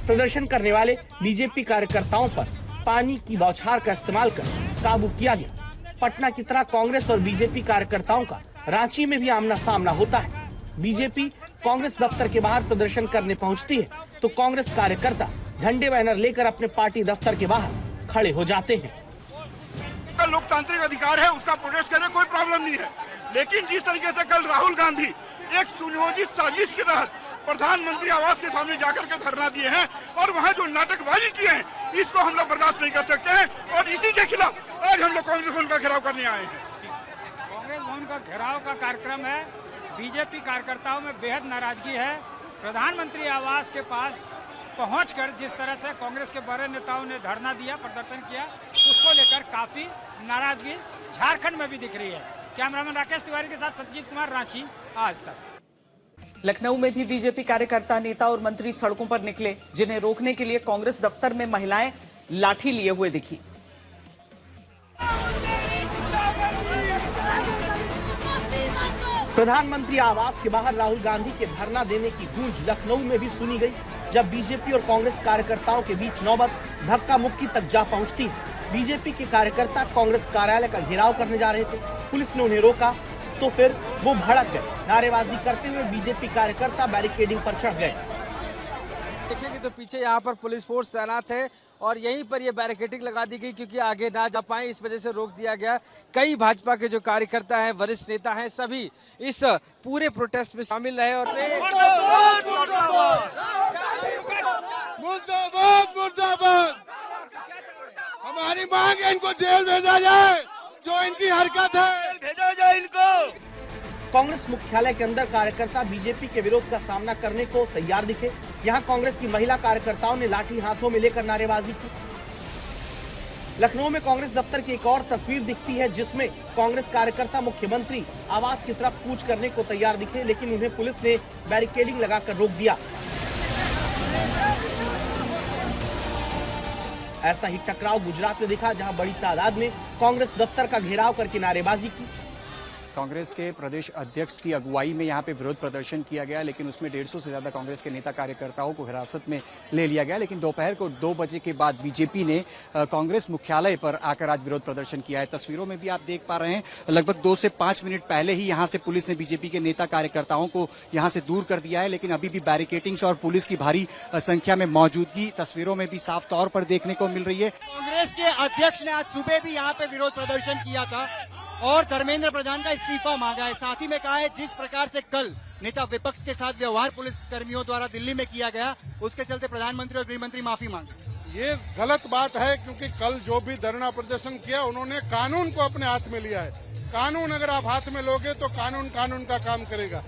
Speaker 2: प्रदर्शन करने वाले बीजेपी कार्यकर्ताओं पर पानी की बौछार का इस्तेमाल कर काबू किया गया। पटना की तरह कांग्रेस और बीजेपी कार्यकर्ताओं का रांची में भी आमना सामना होता है। बीजेपी कांग्रेस दफ्तर के बाहर प्रदर्शन करने पहुंचती है तो कांग्रेस कार्यकर्ता झंडे बैनर लेकर अपने पार्टी दफ्तर के बाहर खड़े हो जाते हैं।
Speaker 17: लोकतांत्रिक अधिकार है, उसका प्रोटेस्ट करने कोई प्रॉब्लम नहीं है, लेकिन जिस तरीके से कल राहुल गांधी एक सुनियोजित साजिश के तहत प्रधानमंत्री आवास के सामने जाकर के धरना दिए हैं और वहां जो नाटकबाजी किए हैं, इसको हम लोग बर्दाश्त नहीं कर सकते हैं और इसी के खिलाफ आज हम लोग कांग्रेस भवन का घेराव करने आए हैं।
Speaker 15: कांग्रेस भवन का घेराव का कार्यक्रम है। बीजेपी कार्यकर्ताओं में बेहद नाराजगी है। प्रधानमंत्री आवास के पास पहुंचकर जिस तरह से कांग्रेस के बड़े नेताओं ने धरना दिया, प्रदर्शन किया, उसको लेकर काफी नाराजगी झारखंड में भी दिख रही है। कैमरामैन राकेश तिवारी के साथ सतजीत कुमार, रांची, आज तक।
Speaker 1: लखनऊ में भी बीजेपी कार्यकर्ता, नेता और मंत्री सड़कों पर निकले, जिन्हें रोकने के लिए कांग्रेस दफ्तर में महिलाएं लाठी लिए हुए दिखी।
Speaker 2: प्रधानमंत्री आवास के बाहर राहुल गांधी के धरना देने की गूंज लखनऊ में भी सुनी गई। जब बीजेपी और कांग्रेस कार्यकर्ताओं के बीच नौबत धक्का मुक्की तक जा पहुंचती है। बीजेपी के कार्यकर्ता कांग्रेस कार्यालय का घेराव करने जा रहे थे। पुलिस ने उन्हें रोका तो फिर वो भड़क गए। नारेबाजी करते हुए बीजेपी कार्यकर्ता बैरिकेडिंग पर चढ़ गए।
Speaker 18: देखेंगे तो पीछे यहाँ पर पुलिस फोर्स तैनात है और यहीं पर ये बैरिकेडिंग लगा दी गई क्योंकि आगे ना जा पाए, इस वजह से रोक दिया गया। कई भाजपा के जो कार्यकर्ता हैं, वरिष्ठ नेता हैं, सभी इस पूरे प्रोटेस्ट में शामिल रहे। और
Speaker 17: मुर्दाबाद, हमारी मांग है इनको जेल भेजा जाए, जो इनकी हरकत है भेजा जाए इनको।
Speaker 2: कांग्रेस मुख्यालय के अंदर कार्यकर्ता बीजेपी के विरोध का सामना करने को तैयार दिखे। यहां कांग्रेस की महिला कार्यकर्ताओं ने लाठी हाथों में लेकर नारेबाजी की। लखनऊ में कांग्रेस दफ्तर की एक और तस्वीर दिखती है, जिसमें कांग्रेस कार्यकर्ता मुख्यमंत्री आवास की तरफ कूच करने को तैयार दिखे, लेकिन उन्हें पुलिस ने बैरिकेडिंग लगाकर रोक दिया। ऐसा ही टकराव गुजरात में दिखा, जहां बड़ी तादाद में कांग्रेस दफ्तर का घेराव करके नारेबाजी की।
Speaker 19: कांग्रेस के प्रदेश अध्यक्ष की अगुवाई में यहां पे विरोध प्रदर्शन किया गया, लेकिन उसमें 150 से ज्यादा कांग्रेस के नेता कार्यकर्ताओं को हिरासत में ले लिया गया। लेकिन दोपहर को 2 बजे के बाद बीजेपी ने कांग्रेस मुख्यालय पर आकर आज विरोध प्रदर्शन किया है। तस्वीरों में भी आप देख पा रहे हैं, लगभग 2 से 5 मिनट पहले ही यहां से पुलिस ने बीजेपी के नेता कार्यकर्ताओं को यहां से दूर कर दिया है, लेकिन अभी भी बैरिकेडिंग्स और पुलिस की भारी संख्या में मौजूदगी तस्वीरों में भी साफ तौर पर देखने को मिल रही है।
Speaker 20: कांग्रेस के अध्यक्ष ने आज सुबह भी यहाँ पे विरोध प्रदर्शन किया था और धर्मेंद्र प्रधान का इस्तीफा मांगा है। साथ ही में कहा है, जिस प्रकार से कल नेता विपक्ष के साथ व्यवहार पुलिस कर्मियों द्वारा दिल्ली में किया गया, उसके चलते प्रधानमंत्री और गृह मंत्री माफी मांगी।
Speaker 9: ये गलत बात है, क्योंकि कल जो भी धरना प्रदर्शन किया, उन्होंने कानून को अपने हाथ में लिया है। कानून अगर आप हाथ में लोगे तो कानून का काम करेगा।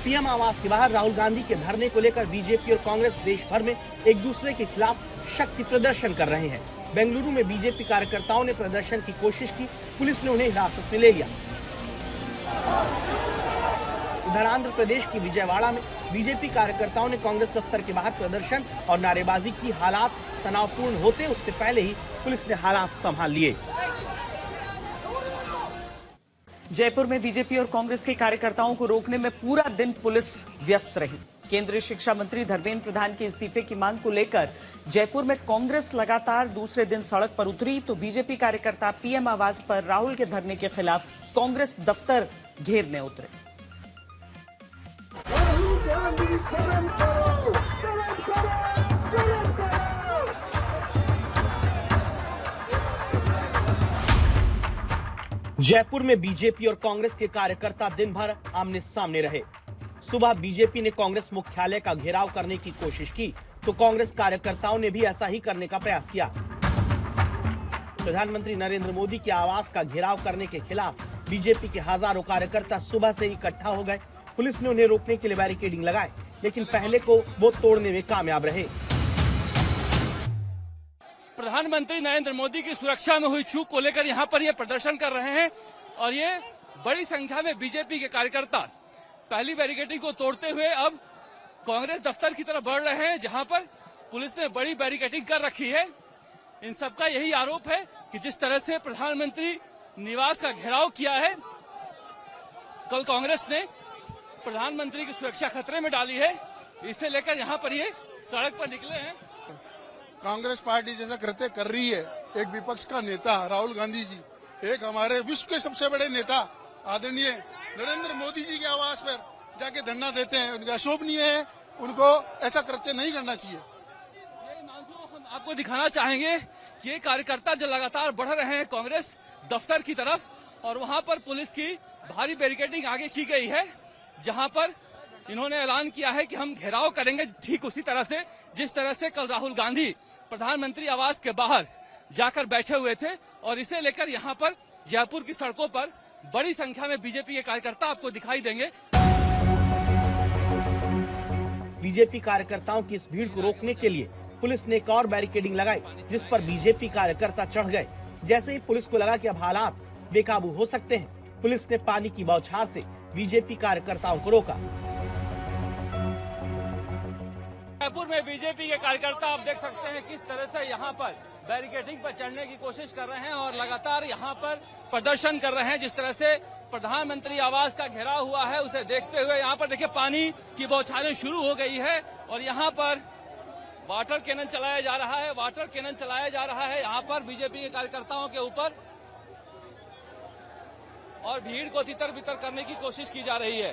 Speaker 2: पीएम आवास के बाहर राहुल गांधी के धरने को लेकर बीजेपी और कांग्रेस देश भर में एक दूसरे के खिलाफ शक्ति प्रदर्शन कर रहे हैं। बेंगलुरु में बीजेपी कार्यकर्ताओं ने प्रदर्शन की कोशिश की, पुलिस ने उन्हें हिरासत में ले लिया। इधर आंध्र प्रदेश की विजयवाड़ा में बीजेपी कार्यकर्ताओं ने कांग्रेस दफ्तर के बाहर प्रदर्शन और नारेबाजी की। हालात तनावपूर्ण होते उससे पहले ही पुलिस ने हालात संभाल लिए।
Speaker 1: जयपुर में बीजेपी और कांग्रेस के कार्यकर्ताओं को रोकने में पूरा दिन पुलिस व्यस्त रही। केंद्रीय शिक्षा मंत्री धर्मेंद्र प्रधान के इस्तीफे की मांग को लेकर जयपुर में कांग्रेस लगातार दूसरे दिन सड़क पर उतरी, तो बीजेपी कार्यकर्ता पीएम आवास पर राहुल के धरने के खिलाफ कांग्रेस दफ्तर घेरने उतरे।
Speaker 2: जयपुर में बीजेपी और कांग्रेस के कार्यकर्ता दिन भर आमने सामने रहे। सुबह बीजेपी ने कांग्रेस मुख्यालय का घेराव करने की कोशिश की तो कांग्रेस कार्यकर्ताओं ने भी ऐसा ही करने का प्रयास किया। प्रधानमंत्री नरेंद्र मोदी के आवास का घेराव करने के खिलाफ बीजेपी के हजारों कार्यकर्ता सुबह से इकट्ठा हो गए। पुलिस ने उन्हें रोकने के लिए बैरिकेडिंग लगाए, लेकिन पहले को वो तोड़ने में कामयाब रहे।
Speaker 21: प्रधानमंत्री नरेंद्र मोदी की सुरक्षा में हुई चूक को लेकर यहाँ पर ये प्रदर्शन कर रहे हैं और ये बड़ी संख्या में बीजेपी के कार्यकर्ता पहली बैरिकेडिंग को तोड़ते हुए अब कांग्रेस दफ्तर की तरफ बढ़ रहे हैं, जहां पर पुलिस ने बड़ी बैरिकेडिंग कर रखी है। इन सबका यही आरोप है कि जिस तरह से प्रधानमंत्री निवास का घेराव किया है, कल कांग्रेस ने प्रधानमंत्री की सुरक्षा खतरे में डाली है। इसे लेकर यहाँ पर ये सड़क पर निकले हैं।
Speaker 9: कांग्रेस पार्टी जैसा कृत्य कर रही है, एक विपक्ष का नेता राहुल गांधी जी, एक हमारे विश्व के सबसे बड़े नेता आदरणीय नरेंद्र मोदी जी के आवास पर जाके धरना देते हैं, उनका अशोभनीय है। उनको ऐसा कृत्य नहीं करना चाहिए।
Speaker 21: हम आपको दिखाना चाहेंगे कि ये कार्यकर्ता जो लगातार बढ़ रहे हैं कांग्रेस दफ्तर की तरफ, और वहां पर पुलिस की भारी बैरिकेडिंग आगे की गई है, जहां पर इन्होंने ऐलान किया है कि हम घेराव करेंगे ठीक उसी तरह से जिस तरह से कल राहुल गांधी प्रधानमंत्री आवास के बाहर जाकर बैठे हुए थे। और इसे लेकर यहाँ पर जयपुर की सड़कों पर बड़ी संख्या में बीजेपी के कार्यकर्ता आपको दिखाई देंगे।
Speaker 2: बीजेपी कार्यकर्ताओं की इस भीड़ को रोकने के लिए पुलिस ने एक और बैरिकेडिंग लगाई, जिस पर बीजेपी कार्यकर्ता चढ़ गए। जैसे ही पुलिस को लगा कि अब हालात बेकाबू हो सकते हैं, पुलिस ने पानी की बौछार से बीजेपी कार्यकर्ताओं को रोका।
Speaker 21: जयपुर में बीजेपी के कार्यकर्ता आप देख सकते हैं किस तरह से यहाँ पर बैरिकेडिंग पर चढ़ने की कोशिश कर रहे हैं और लगातार यहाँ पर प्रदर्शन कर रहे हैं। जिस तरह से प्रधानमंत्री आवास का घेराव हुआ है, उसे देखते हुए यहाँ पर देखिए पानी की बौछारें शुरू हो गई है और यहाँ पर वाटर कैनन चलाया जा रहा है। वाटर कैनन चलाया जा रहा है यहाँ पर बीजेपी के कार्यकर्ताओं के ऊपर और भीड़ को तितर बितर करने की कोशिश की जा रही है।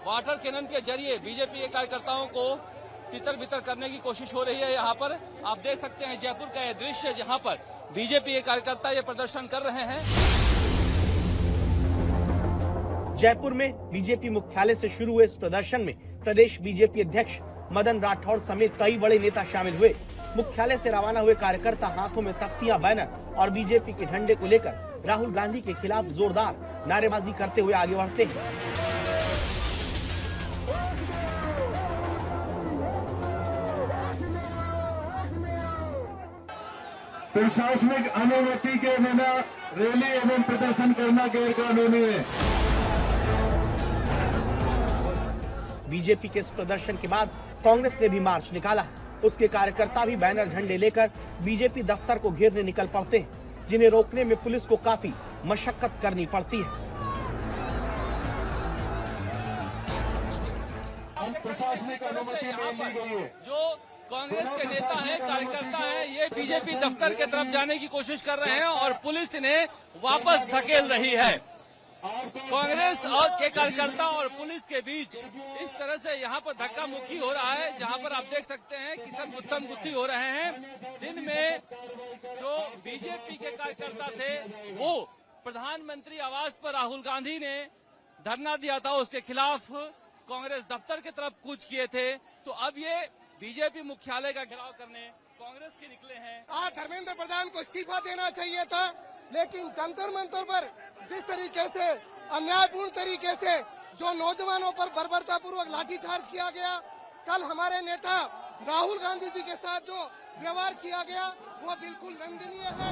Speaker 21: वाटर कैनन के जरिए बीजेपी के कार्यकर्ताओं को तितर बितर करने की कोशिश हो रही है। यहाँ पर आप देख सकते हैं जयपुर का यह दृश्य, जहाँ पर बीजेपी के कार्यकर्ता ये प्रदर्शन कर रहे हैं।
Speaker 2: जयपुर में बीजेपी मुख्यालय से शुरू हुए इस प्रदर्शन में प्रदेश बीजेपी अध्यक्ष मदन राठौड़ समेत कई बड़े नेता शामिल हुए। मुख्यालय से रवाना हुए कार्यकर्ता हाथों में तख्तियां, बैनर और बीजेपी के झंडे को लेकर राहुल गांधी के खिलाफ जोरदार नारेबाजी करते हुए आगे बढ़ते हैं।
Speaker 9: प्रशासनिक अनुमति के बिना रैली एवं प्रदर्शन करना गैर कानूनी है।
Speaker 2: बीजेपी के इस प्रदर्शन के बाद कांग्रेस ने भी मार्च निकाला। उसके कार्यकर्ता भी बैनर झंडे लेकर बीजेपी दफ्तर को घेरने निकल पड़ते हैं, जिन्हें रोकने में पुलिस को काफी मशक्कत करनी पड़ती है।
Speaker 9: प्रशासनिक अनुमति नहीं ली गई है।
Speaker 21: जो कांग्रेस के नेता हैं, कार्यकर्ता हैं, ये बीजेपी दफ्तर के तरफ जाने की कोशिश कर रहे हैं और पुलिस इन्हें वापस धकेल रही है। कांग्रेस और के कार्यकर्ता और पुलिस के बीच इस तरह से यहाँ पर धक्का मुक्की हो रहा है, जहाँ पर आप देख सकते हैं कि सब गुत्थम गुत्थी हो रहे हैं। दिन में जो बीजेपी के कार्यकर्ता थे वो प्रधानमंत्री आवास पर राहुल गांधी ने धरना दिया था, उसके खिलाफ कांग्रेस दफ्तर की तरफ कूच किए थे, तो अब ये बीजेपी मुख्यालय का घेराव करने कांग्रेस के निकले हैं।
Speaker 9: आज धर्मेंद्र प्रधान को इस्तीफा देना चाहिए था, लेकिन जंतर मंतर पर जिस तरीके से अन्यायपूर्ण तरीके से जो नौजवानों पर बर्बरतापूर्वक लाठीचार्ज किया गया, कल हमारे नेता राहुल गांधी जी के साथ जो व्यवहार किया गया वो बिल्कुल निंदनीय है।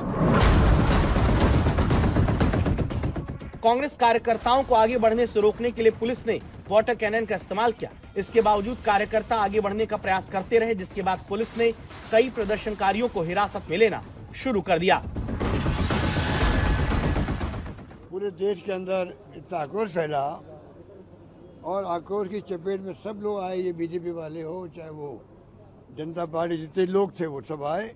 Speaker 2: कांग्रेस कार्यकर्ताओं को आगे बढ़ने से रोकने के लिए पुलिस ने वाटर कैनन का इस्तेमाल किया। इसके बावजूद कार्यकर्ता आगे बढ़ने का प्रयास करते रहे, जिसके बाद पुलिस ने कई प्रदर्शनकारियों को हिरासत में लेना शुरू कर दिया।
Speaker 22: पूरे देश के अंदर इतना आक्रोश फैला और आक्रोश की चपेट में सब लोग आए, ये बीजेपी वाले हो चाहे वो जनता पार्टी, जितने लोग थे वो सब आए।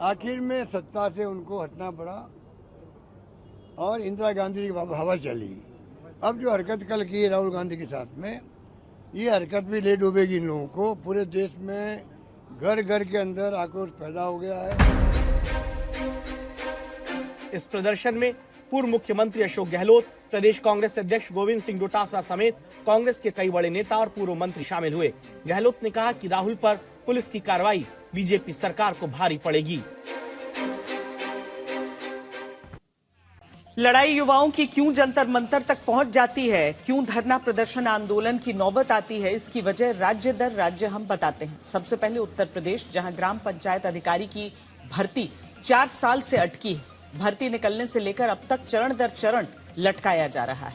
Speaker 22: आखिर में सत्ता से उनको हटना पड़ा और इंदिरा गांधी की हवा चली। अब जो हरकत कल की है राहुल गांधी के साथ में, ये हरकत भी ले डूबेगी इन लोगों को। पूरे देश में घर घर के अंदर आक्रोश पैदा हो गया है।
Speaker 2: इस प्रदर्शन में पूर्व मुख्यमंत्री अशोक गहलोत, प्रदेश कांग्रेस अध्यक्ष गोविंद सिंह डोटासरा समेत कांग्रेस के कई बड़े नेता और पूर्व मंत्री शामिल हुए। गहलोत ने कहा कि राहुल पर पुलिस की कार्रवाई बीजेपी सरकार को भारी पड़ेगी।
Speaker 1: लड़ाई युवाओं की क्यों जंतर मंतर तक पहुंच जाती है, क्यों धरना प्रदर्शन आंदोलन की नौबत आती है, इसकी वजह राज्य दर राज्य हम बताते हैं। सबसे पहले उत्तर प्रदेश, जहां ग्राम पंचायत अधिकारी की भर्ती 4 साल से अटकी है। भर्ती निकलने से लेकर अब तक चरण दर चरण लटकाया जा रहा है।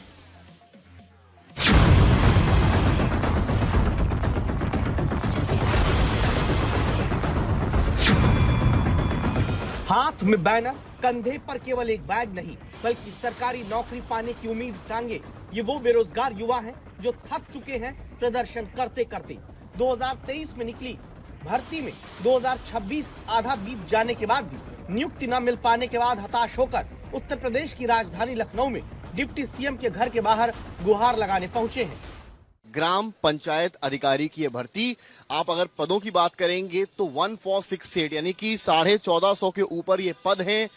Speaker 2: हाथ में बैनर, कंधे पर केवल एक बैग नहीं बल्कि सरकारी नौकरी पाने की उम्मीद टांगे ये वो बेरोजगार युवा हैं जो थक चुके हैं प्रदर्शन करते करते। 2023 में निकली भर्ती में 2026 आधा बीत जाने के बाद भी नियुक्ति न मिल पाने के बाद हताश होकर उत्तर प्रदेश की राजधानी लखनऊ में डिप्टी सीएम के घर के बाहर गुहार लगाने पहुंचे हैं।
Speaker 4: ग्राम पंचायत अधिकारी की ये भर्ती, आप अगर पदों की बात करेंगे तो 1468 यानी कि 1450 के ऊपर ये पद हैं।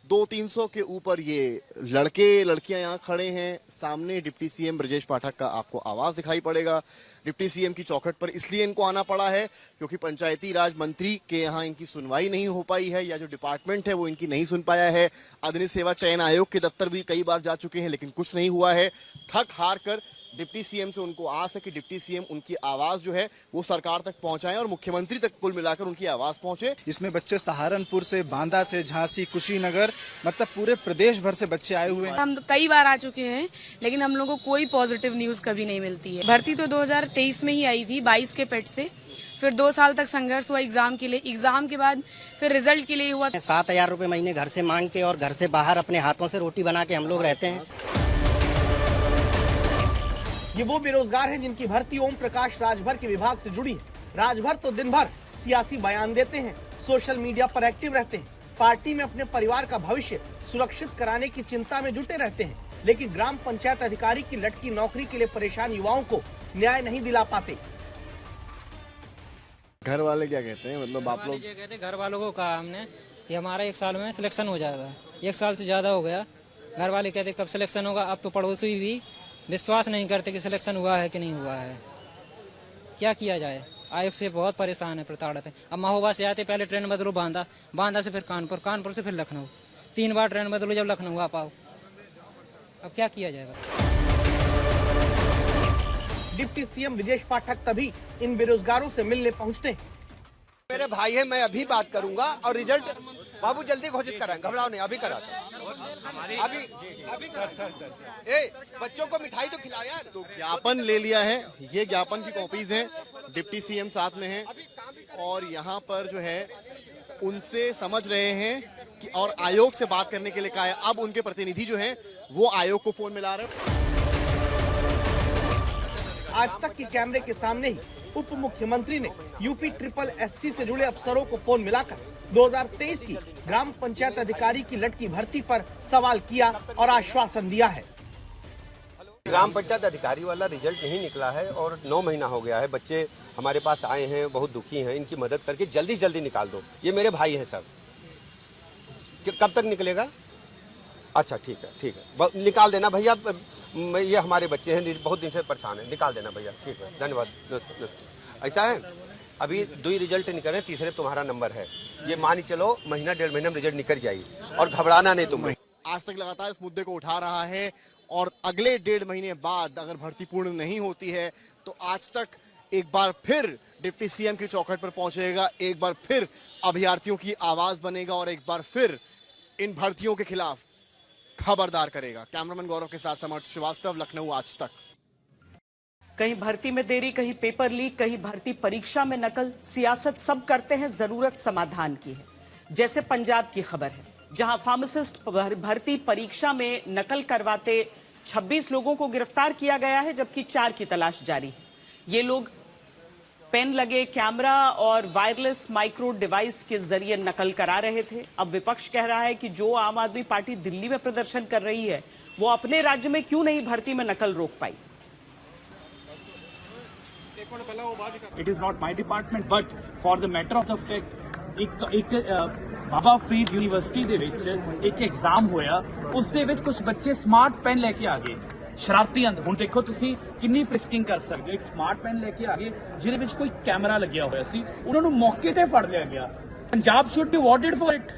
Speaker 4: 200-300 के ऊपर ये लड़के लड़कियां यहाँ खड़े हैं। सामने डिप्टी सीएम ब्रजेश पाठक का आपको आवाज दिखाई पड़ेगा। डिप्टी सीएम की चौखट पर इसलिए इनको आना पड़ा है क्योंकि पंचायती राज मंत्री के यहाँ इनकी सुनवाई नहीं हो पाई है, या जो डिपार्टमेंट है वो इनकी नहीं सुन पाया है। आदरणीय सेवा चयन आयोग के दफ्तर भी कई बार जा चुके हैं लेकिन कुछ नहीं हुआ है। थक हार कर डिप्टी सीएम से उनको आस है कि डिप्टी सीएम उनकी आवाज जो है वो सरकार तक पहुंचाएं और मुख्यमंत्री तक कुल मिलाकर उनकी आवाज पहुंचे।
Speaker 6: इसमें बच्चे सहारनपुर से, बांदा से, झांसी, कुशीनगर, मतलब पूरे प्रदेश भर से बच्चे आए हुए हैं।
Speaker 23: हम कई बार आ चुके हैं लेकिन हम लोगों को कोई पॉजिटिव न्यूज कभी नहीं मिलती है। भर्ती तो 2023 में ही आई थी 22 के पेट से, फिर 2 साल तक संघर्ष हुआ एग्जाम के लिए, एग्जाम के बाद फिर रिजल्ट के लिए हुआ।
Speaker 24: 7,000 रुपए महीने घर से मांग के और घर से बाहर अपने हाथों से रोटी बना के हम लोग रहते हैं।
Speaker 2: ये वो बेरोजगार हैं जिनकी भर्ती ओम प्रकाश राजभर के विभाग से जुड़ी है। राजभर तो दिन भर सियासी बयान देते हैं, सोशल मीडिया पर एक्टिव रहते हैं, पार्टी में अपने परिवार का भविष्य सुरक्षित कराने की चिंता में जुटे रहते हैं, लेकिन ग्राम पंचायत अधिकारी की लटकी नौकरी के लिए परेशान युवाओं को न्याय नहीं दिला पाते।
Speaker 4: घर वाले क्या कहते हैं, मतलब आप लोग?
Speaker 25: कहते घर वालों को कहा हमने कि हमारा 1 साल में सिलेक्शन हो जाएगा। 1 साल से ज्यादा हो गया, घर वाले कहते कब सिलेक्शन होगा। अब तो पड़ोसी भी विश्वास नहीं करते कि सिलेक्शन हुआ है कि नहीं हुआ है। क्या किया जाए, आयोग से बहुत परेशान है, प्रताड़ित है। अब महोबा से आते पहले ट्रेन बदलो बांदा, बांदा से फिर कानपुर, कानपुर से फिर लखनऊ, 3 बार ट्रेन बदलो जब लखनऊ आ पाओ। अब क्या किया जाएगा।
Speaker 2: डिप्टी सीएम ब्रजेश पाठक तभी इन बेरोजगारों से मिलने पहुंचते हैं।
Speaker 26: मेरे भाई है, मैं अभी बात करूंगा और रिजल्ट बाबू जल्दी घोषित कराएंगे, घबराओ नहीं, अभी करा अभी बच्चों को मिठाई तो खिलाओ यार।
Speaker 4: तो ज्ञापन ले लिया है, ये ज्ञापन की कॉपीज हैं, डिप्टी सीएम साथ में हैं और यहाँ पर जो है उनसे समझ रहे हैं कि और आयोग से बात करने के लिए कहा है। अब उनके प्रतिनिधि जो हैं वो आयोग को फोन मिला रहे हैं।
Speaker 2: आज तक के कैमरे के सामने ही उप मुख्यमंत्री ने यूपी SSS से जुड़े अफसरों को फोन मिलाकर 2023 की ग्राम पंचायत अधिकारी की लटकी भर्ती पर सवाल किया और आश्वासन दिया है।
Speaker 26: ग्राम पंचायत अधिकारी वाला रिजल्ट नहीं निकला है और 9 महीना हो गया है। बच्चे हमारे पास आए हैं, बहुत दुखी हैं, इनकी मदद करके जल्दी से जल्दी निकाल दो। ये मेरे भाई हैं सब। कब तक निकलेगा? अच्छा ठीक है, निकाल देना भैया। ये हमारे बच्चे हैं, बहुत दिन से परेशान है, निकाल देना भैया। ठीक है, धन्यवाद। ऐसा है, अभी 2 रिजल्ट निकले, तीसरे तुम्हारा नंबर है। ये मान चलो महीना 1.5 महीने में रिजल्ट निकल जाएगी और घबराना नहीं तुम्हें।
Speaker 4: आज तक लगातार इस मुद्दे को उठा रहा है और अगले 1.5 महीने बाद अगर भर्ती पूर्ण नहीं होती है तो आज तक एक बार फिर डिप्टी सीएम की चौखट पर पहुंचेगा, एक बार फिर अभ्यर्थियों की आवाज बनेगा और एक बार फिर इन भर्तियों के खिलाफ खबरदार करेगा। कैमरामैन गौरव के साथ समर्थ श्रीवास्तव, लखनऊ आज तक।
Speaker 1: कहीं भर्ती में देरी, कहीं पेपर लीक, कहीं भर्ती परीक्षा में नकल, सियासत सब करते हैं, जरूरत समाधान की है। जैसे पंजाब की खबर है जहां फार्मासिस्ट भर्ती परीक्षा में नकल करवाते 26 लोगों को गिरफ्तार किया गया है जबकि 4 की तलाश जारी है। ये लोग पेन लगे कैमरा और वायरलेस माइक्रो डिवाइस के जरिए नकल करा रहे थे। अब विपक्ष कह रहा है कि जो आम आदमी पार्टी दिल्ली में प्रदर्शन कर रही है वो अपने राज्य में क्यों नहीं भर्ती में नकल रोक पाई।
Speaker 27: It is not my department, but for the matter of the fact,
Speaker 3: ਇੱਕ ਬਾਬਾ ਫਰੀਦ ਯੂਨੀਵਰਸਿਟੀ ਦੇ ਵਿੱਚ ਇੱਕ ਐਗਜ਼ਾਮ ਹੋਇਆ, ਉਸ ਦੇ ਵਿੱਚ ਕੁਝ ਬੱਚੇ ਸਮਾਰਟ ਪੈਨ ਲੈ ਕੇ ਆ ਗਏ, ਸ਼ਰਾਰਤੀ ਅੰਦਰ। ਹੁਣ ਦੇਖੋ ਤੁਸੀਂ ਕਿੰਨੀ ਫ੍ਰਿਸਕਿੰਗ ਕਰ ਸਕਦੇ ਹੋ। ਇੱਕ ਸਮਾਰਟ ਪੈਨ ਲੈ ਕੇ ਆ ਗਏ ਜਿਹਦੇ ਵਿੱਚ ਕੋਈ ਕੈਮਰਾ ਲੱਗਿਆ ਹੋਇਆ ਸੀ, ਉਹਨਾਂ ਨੂੰ ਮੌਕੇ ਤੇ ਫੜ ਲਿਆ ਗਿਆ। Punjab should be awarded for it.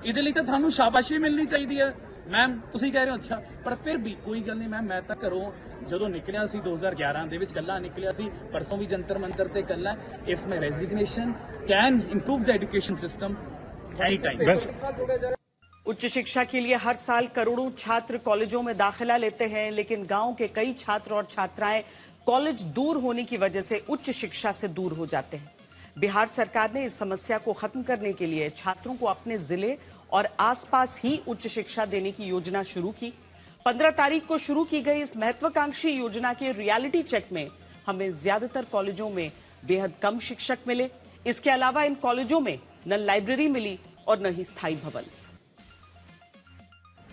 Speaker 3: ਇਹਦੇ ਲਈ ਤਾਂ ਤੁਹਾਨੂੰ ਸ਼ਾਬਾਸ਼ੀ ਮਿਲਣੀ ਚਾਹੀਦੀ ਹੈ ਮੈਮ। ਤੁਸੀਂ ਕਹਿ ਰਹੇ ਹੋ ਅੱਛਾ, ਪਰ ਫਿਰ ਵੀ ਕੋਈ ਗੱਲ ਨਹੀਂ ਮੈਮ। ਮੈਂ ਤਾਂ ਘਰੋਂ ਜਦੋਂ ਨਿਕਲਿਆ ਸੀ 2011 ਦੇ ਵਿੱਚ ਕੱਲਾ ਨਿਕਲਿਆ ਸੀ, ਪਰਸੋਂ ਵੀ ਜੰਤਰ ਮੰਤਰ ਤੇ ਕੱਲਾ। If my resignation can improve the education system any time.
Speaker 1: उच्च शिक्षा के लिए हर साल करोड़ों छात्र कॉलेजों में दाखिला लेते हैं, लेकिन गांव के कई छात्र और छात्राएं कॉलेज दूर होने की वजह से उच्च शिक्षा से दूर हो जाते हैं। बिहार सरकार ने इस समस्या को खत्म करने के लिए छात्रों को अपने जिले और आसपास ही उच्च शिक्षा देने की योजना शुरू की। 15 तारीख को शुरू की गई इस महत्वाकांक्षी योजना के रियलिटी चेक में हमें ज्यादातर कॉलेजों में बेहद कम शिक्षक मिले। इसके अलावा इन कॉलेजों में न लाइब्रेरी मिली और न ही स्थायी भवन।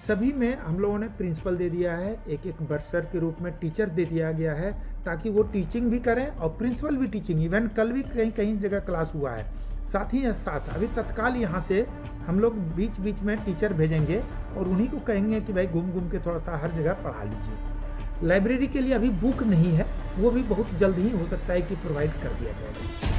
Speaker 7: सभी में हम लोगों ने प्रिंसिपल दे दिया है, एक एक बर्सर के रूप में टीचर दे दिया गया है, ताकि वो टीचिंग भी करें और प्रिंसिपल भी टीचिंग। इवन कल भी कहीं कहीं जगह क्लास हुआ है। साथ ही साथ अभी तत्काल यहाँ से हम लोग बीच बीच में टीचर भेजेंगे और उन्हीं को कहेंगे कि भाई घूम घूम के थोड़ा सा हर जगह पढ़ा लीजिए। लाइब्रेरी के लिए अभी बुक नहीं है, वो भी बहुत जल्द ही हो सकता है कि प्रोवाइड कर दिया जाएगा।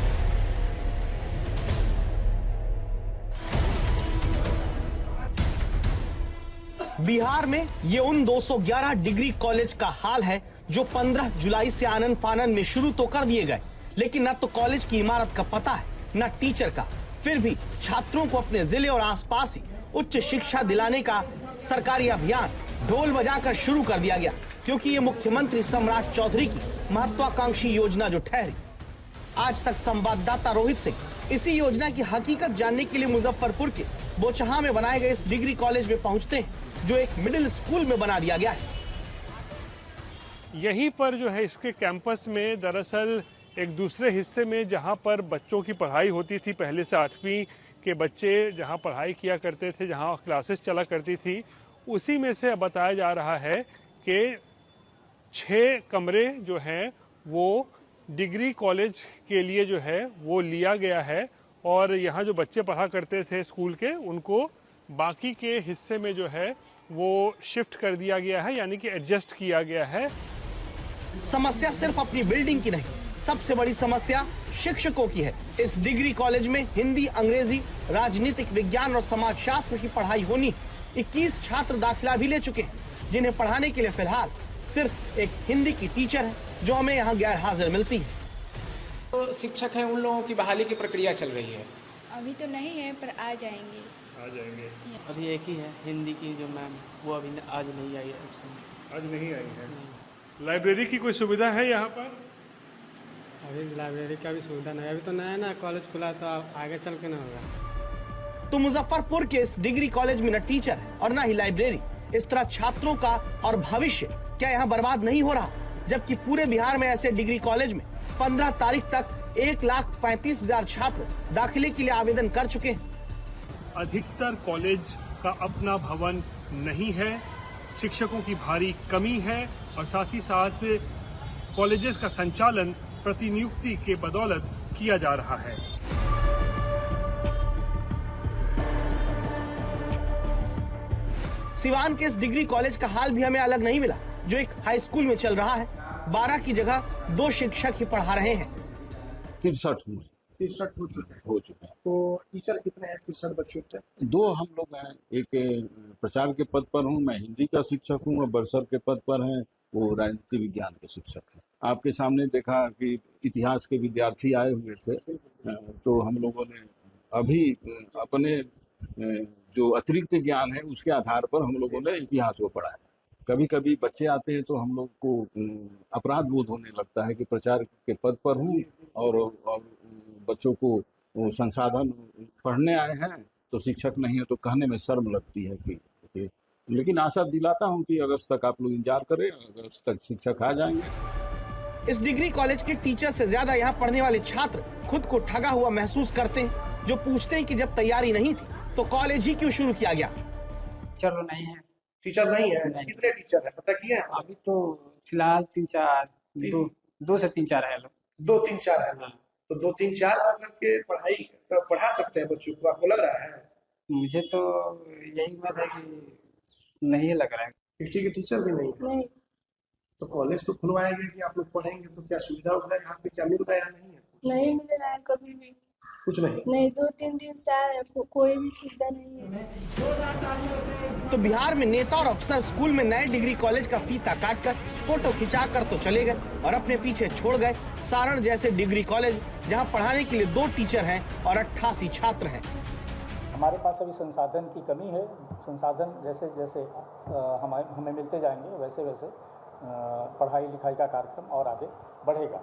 Speaker 2: बिहार में ये उन 211 डिग्री कॉलेज का हाल है जो 15 जुलाई से आनन फानन में शुरू तो कर दिए गए, लेकिन न तो कॉलेज की इमारत का पता है न टीचर का। फिर भी छात्रों को अपने जिले और आसपास ही उच्च शिक्षा दिलाने का सरकारी अभियान ढोल बजाकर शुरू कर दिया गया, क्योंकि ये मुख्यमंत्री सम्राट चौधरी की महत्वाकांक्षी योजना जो ठहरी। आज तक संवाददाता रोहित सिंह इसी योजना की हकीकत जानने के लिए मुजफ्फरपुर के बोचहा में बनाए गए इस डिग्री कॉलेज में पहुंचते हैं, जो एक मिडिल स्कूल में बना दिया गया है।
Speaker 16: यहीं पर जो है इसके कैंपस में दरअसल एक दूसरे हिस्से में जहां पर बच्चों की पढ़ाई होती थी, पहले से 8वीं के बच्चे जहां पढ़ाई किया करते थे, जहां क्लासेस चला करती थी, उसी में से बताया जा रहा है कि 6 कमरे जो हैं वो डिग्री कॉलेज के लिए जो है वो लिया गया है। और यहाँ जो बच्चे पढ़ा करते थे स्कूल के, उनको बाकी के हिस्से में जो है वो शिफ्ट कर दिया गया है, यानी कि एडजस्ट किया गया है।
Speaker 2: समस्या सिर्फ अपनी बिल्डिंग की नहीं, सबसे बड़ी समस्या शिक्षकों की है। इस डिग्री कॉलेज में हिंदी, अंग्रेजी, राजनीतिक विज्ञान और समाजशास्त्र की पढ़ाई होनी। 21 छात्र दाखिला भी ले चुके हैं, जिन्हें पढ़ाने के लिए फिलहाल सिर्फ एक हिंदी की टीचर है, जो हमें यहाँ गैर हाजिर मिलती है।
Speaker 8: तो शिक्षक हैं, उन लोगों की बहाली की प्रक्रिया चल रही है।
Speaker 10: अभी तो नहीं है, पर आ जाएंगे।
Speaker 8: अभी एक ही है हिंदी की जो मैम, वो अभी आज नहीं आई है।
Speaker 16: आज नहीं आई है। लाइब्रेरी की कोई सुविधा है यहाँ पर?
Speaker 8: अभी लाइब्रेरी का भी सुविधा नहीं, अभी तो नया ना कॉलेज खुला, तो आगे चल के ना होगा।
Speaker 2: तो मुजफ्फरपुर के इस डिग्री कॉलेज में न टीचर है और न ही लाइब्रेरी। इस तरह छात्रों का और भविष्य क्या यहाँ बर्बाद नहीं हो रहा? जबकि पूरे बिहार में ऐसे डिग्री कॉलेज में 15 तारीख तक 1,35,000 छात्र दाखिले के लिए आवेदन कर चुके हैं।
Speaker 16: अधिकतर कॉलेज का अपना भवन नहीं है, शिक्षकों की भारी कमी है और साथ ही साथ कॉलेजेस का संचालन प्रतिनियुक्ति के बदौलत किया जा रहा है।
Speaker 2: सिवान के इस डिग्री कॉलेज का हाल भी हमें अलग नहीं मिला, जो एक हाई स्कूल में चल रहा है। 12 की जगह 2 शिक्षक ही पढ़ा रहे हैं।
Speaker 11: 63 हो चुके हैं। तो टीचर कितने हैं? 63 बच्चों के
Speaker 12: 2 हम लोग हैं। एक प्रचार के पद पर हूँ, मैं हिंदी का शिक्षक हूँ, और बरसर के पद पर हैं, वो राजनीति विज्ञान के शिक्षक हैं। आपके सामने देखा कि इतिहास के विद्यार्थी आए हुए थे, तो हम लोगों ने अभी अपने जो अतिरिक्त ज्ञान है उसके आधार पर हम लोगों ने इतिहास को पढ़ा है। कभी कभी बच्चे आते हैं तो हम लोग को अपराध बोध होने लगता है कि प्रचार के पद पर हूँ और बच्चों को संसाधन पढ़ने आए हैं तो शिक्षक नहीं है, तो कहने में शर्म लगती है कि लेकिन आशा दिलाता हूँ कि अगस्त तक आप लोग इंतजार करें, अगस्त तक शिक्षक आ जाएंगे।
Speaker 2: इस डिग्री कॉलेज के टीचर से ज्यादा यहाँ पढ़ने वाले छात्र खुद को ठगा हुआ महसूस करते हैं, जो पूछते हैं कि जब तैयारी नहीं थी तो कॉलेज ही क्यों शुरू किया गया।
Speaker 8: चलो नहीं है,
Speaker 11: टीचर नहीं है। कितने टीचर है पता किया?
Speaker 8: अभी तो फिलहाल 3-4, 2 से 3-4 है लोग।
Speaker 11: 2-3-4 है। तो 2-3-4 बार करके पढ़ा सकते हैं बच्चों को, आपको लग रहा है?
Speaker 8: मुझे तो यही बात है कि नहीं लग रहा है।
Speaker 11: हिस्ट्री के टीचर भी नहीं है?
Speaker 10: नहीं।
Speaker 11: तो कॉलेज तो खुलवाया गया कि आप लोग पढ़ेंगे, तो क्या सुविधा उविधा यहाँ पे क्या मिल रहा है या नहीं है?
Speaker 10: नहीं मिल रहा है कभी भी।
Speaker 11: कुछ नहीं?
Speaker 10: नहीं, 2-3 दिन से आए हैं, कोई भी सुविधा नहीं है।
Speaker 2: तो बिहार में नेता और अफसर स्कूल में नए डिग्री कॉलेज का फीता काटकर फोटो खिंचाकर तो चले गए और अपने पीछे छोड़ गए सारण जैसे डिग्री कॉलेज, जहां पढ़ाने के लिए 2 टीचर हैं और 88 छात्र हैं।
Speaker 5: हमारे पास अभी संसाधन की कमी है। संसाधन जैसे जैसे हमें मिलते जाएंगे वैसे वैसे पढ़ाई लिखाई का कार्यक्रम और आगे बढ़ेगा।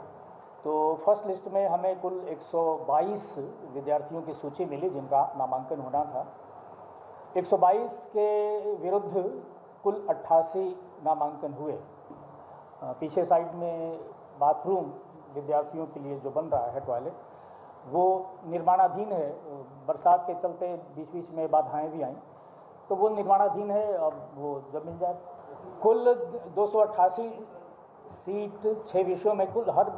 Speaker 5: तो फर्स्ट लिस्ट में हमें कुल 122 विद्यार्थियों की सूची मिली जिनका नामांकन होना था। 122 के विरुद्ध कुल 88 नामांकन हुए। पीछे साइड में बाथरूम विद्यार्थियों के लिए जो बन रहा है टॉयलेट, वो निर्माणाधीन है। बरसात के चलते बीच बीच में बाधाएं भी आईं, तो वो निर्माणाधीन है। अब वो जब मिल जाए, कुल 288 सीट 6 विषयों में, कुल हर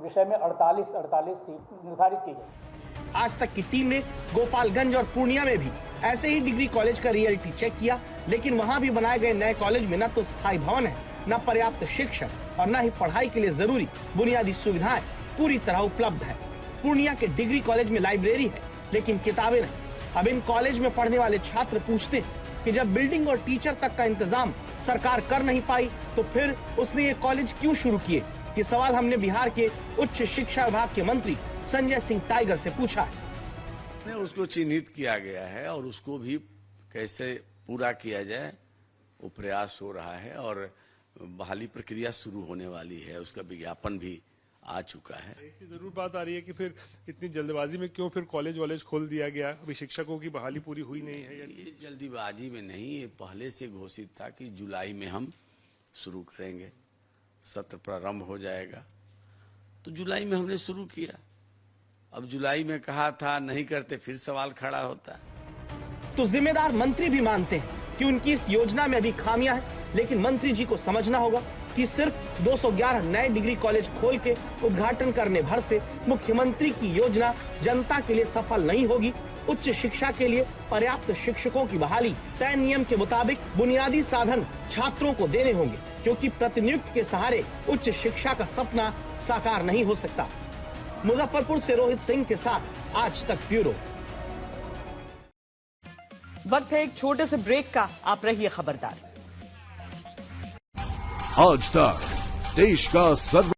Speaker 5: विषय में 48 सीट निर्धारित की गई।
Speaker 2: आज तक की टीम ने गोपालगंज और पूर्णिया में भी ऐसे ही डिग्री कॉलेज का रियलिटी चेक किया, लेकिन वहां भी बनाए गए नए कॉलेज में न तो स्थायी भवन है, न पर्याप्त शिक्षक और न ही पढ़ाई के लिए जरूरी बुनियादी सुविधाएं पूरी तरह उपलब्ध है। पूर्णिया के डिग्री कॉलेज में लाइब्रेरी है, लेकिन किताबें नहीं। अब इन कॉलेज में पढ़ने वाले छात्र पूछते हैं कि जब बिल्डिंग और टीचर तक का इंतजाम सरकार कर नहीं पाई, तो फिर उसने ये कॉलेज क्यों शुरू किए? ये सवाल हमने बिहार के उच्च शिक्षा विभाग के मंत्री संजय सिंह टाइगर से पूछा है।
Speaker 13: उसको चिन्हित किया गया है और उसको भी कैसे पूरा किया जाए वो प्रयास हो रहा है और बहाली प्रक्रिया शुरू होने वाली है। उसका विज्ञापन भी आ चुका है।
Speaker 16: एक जरूर बात आ रही है कि फिर इतनी जल्दबाजी में क्यों फिर कॉलेज खोल दिया गया? अभी शिक्षकों की बहाली पूरी हुई नहीं है।
Speaker 13: ये जल्दीबाजी में नहीं, ये पहले से घोषित था कि जुलाई में हम शुरू करेंगे, सत्र प्रारंभ हो जाएगा। तो जुलाई में हमने शुरू किया। अब जुलाई में कहा था नहीं करते, फिर सवाल खड़ा होता है।
Speaker 2: तो जिम्मेदार मंत्री भी मानते हैं कि उनकी इस योजना में अभी खामियां हैं, लेकिन मंत्री जी को समझना होगा कि सिर्फ 211 नए डिग्री कॉलेज खोल के उद्घाटन करने भर से मुख्यमंत्री की योजना जनता के लिए सफल नहीं होगी। उच्च शिक्षा के लिए पर्याप्त शिक्षकों की बहाली, तय नियम के मुताबिक बुनियादी साधन छात्रों को देने होंगे, क्योंकि प्रतिनियुक्ति के सहारे उच्च शिक्षा का सपना साकार नहीं हो सकता। मुजफ्फरपुर से रोहित सिंह के साथ आज तक ब्यूरो।
Speaker 1: वक्त है एक छोटे से ब्रेक का, आप रहिए खबरदार।
Speaker 14: आज तक देश का सर्व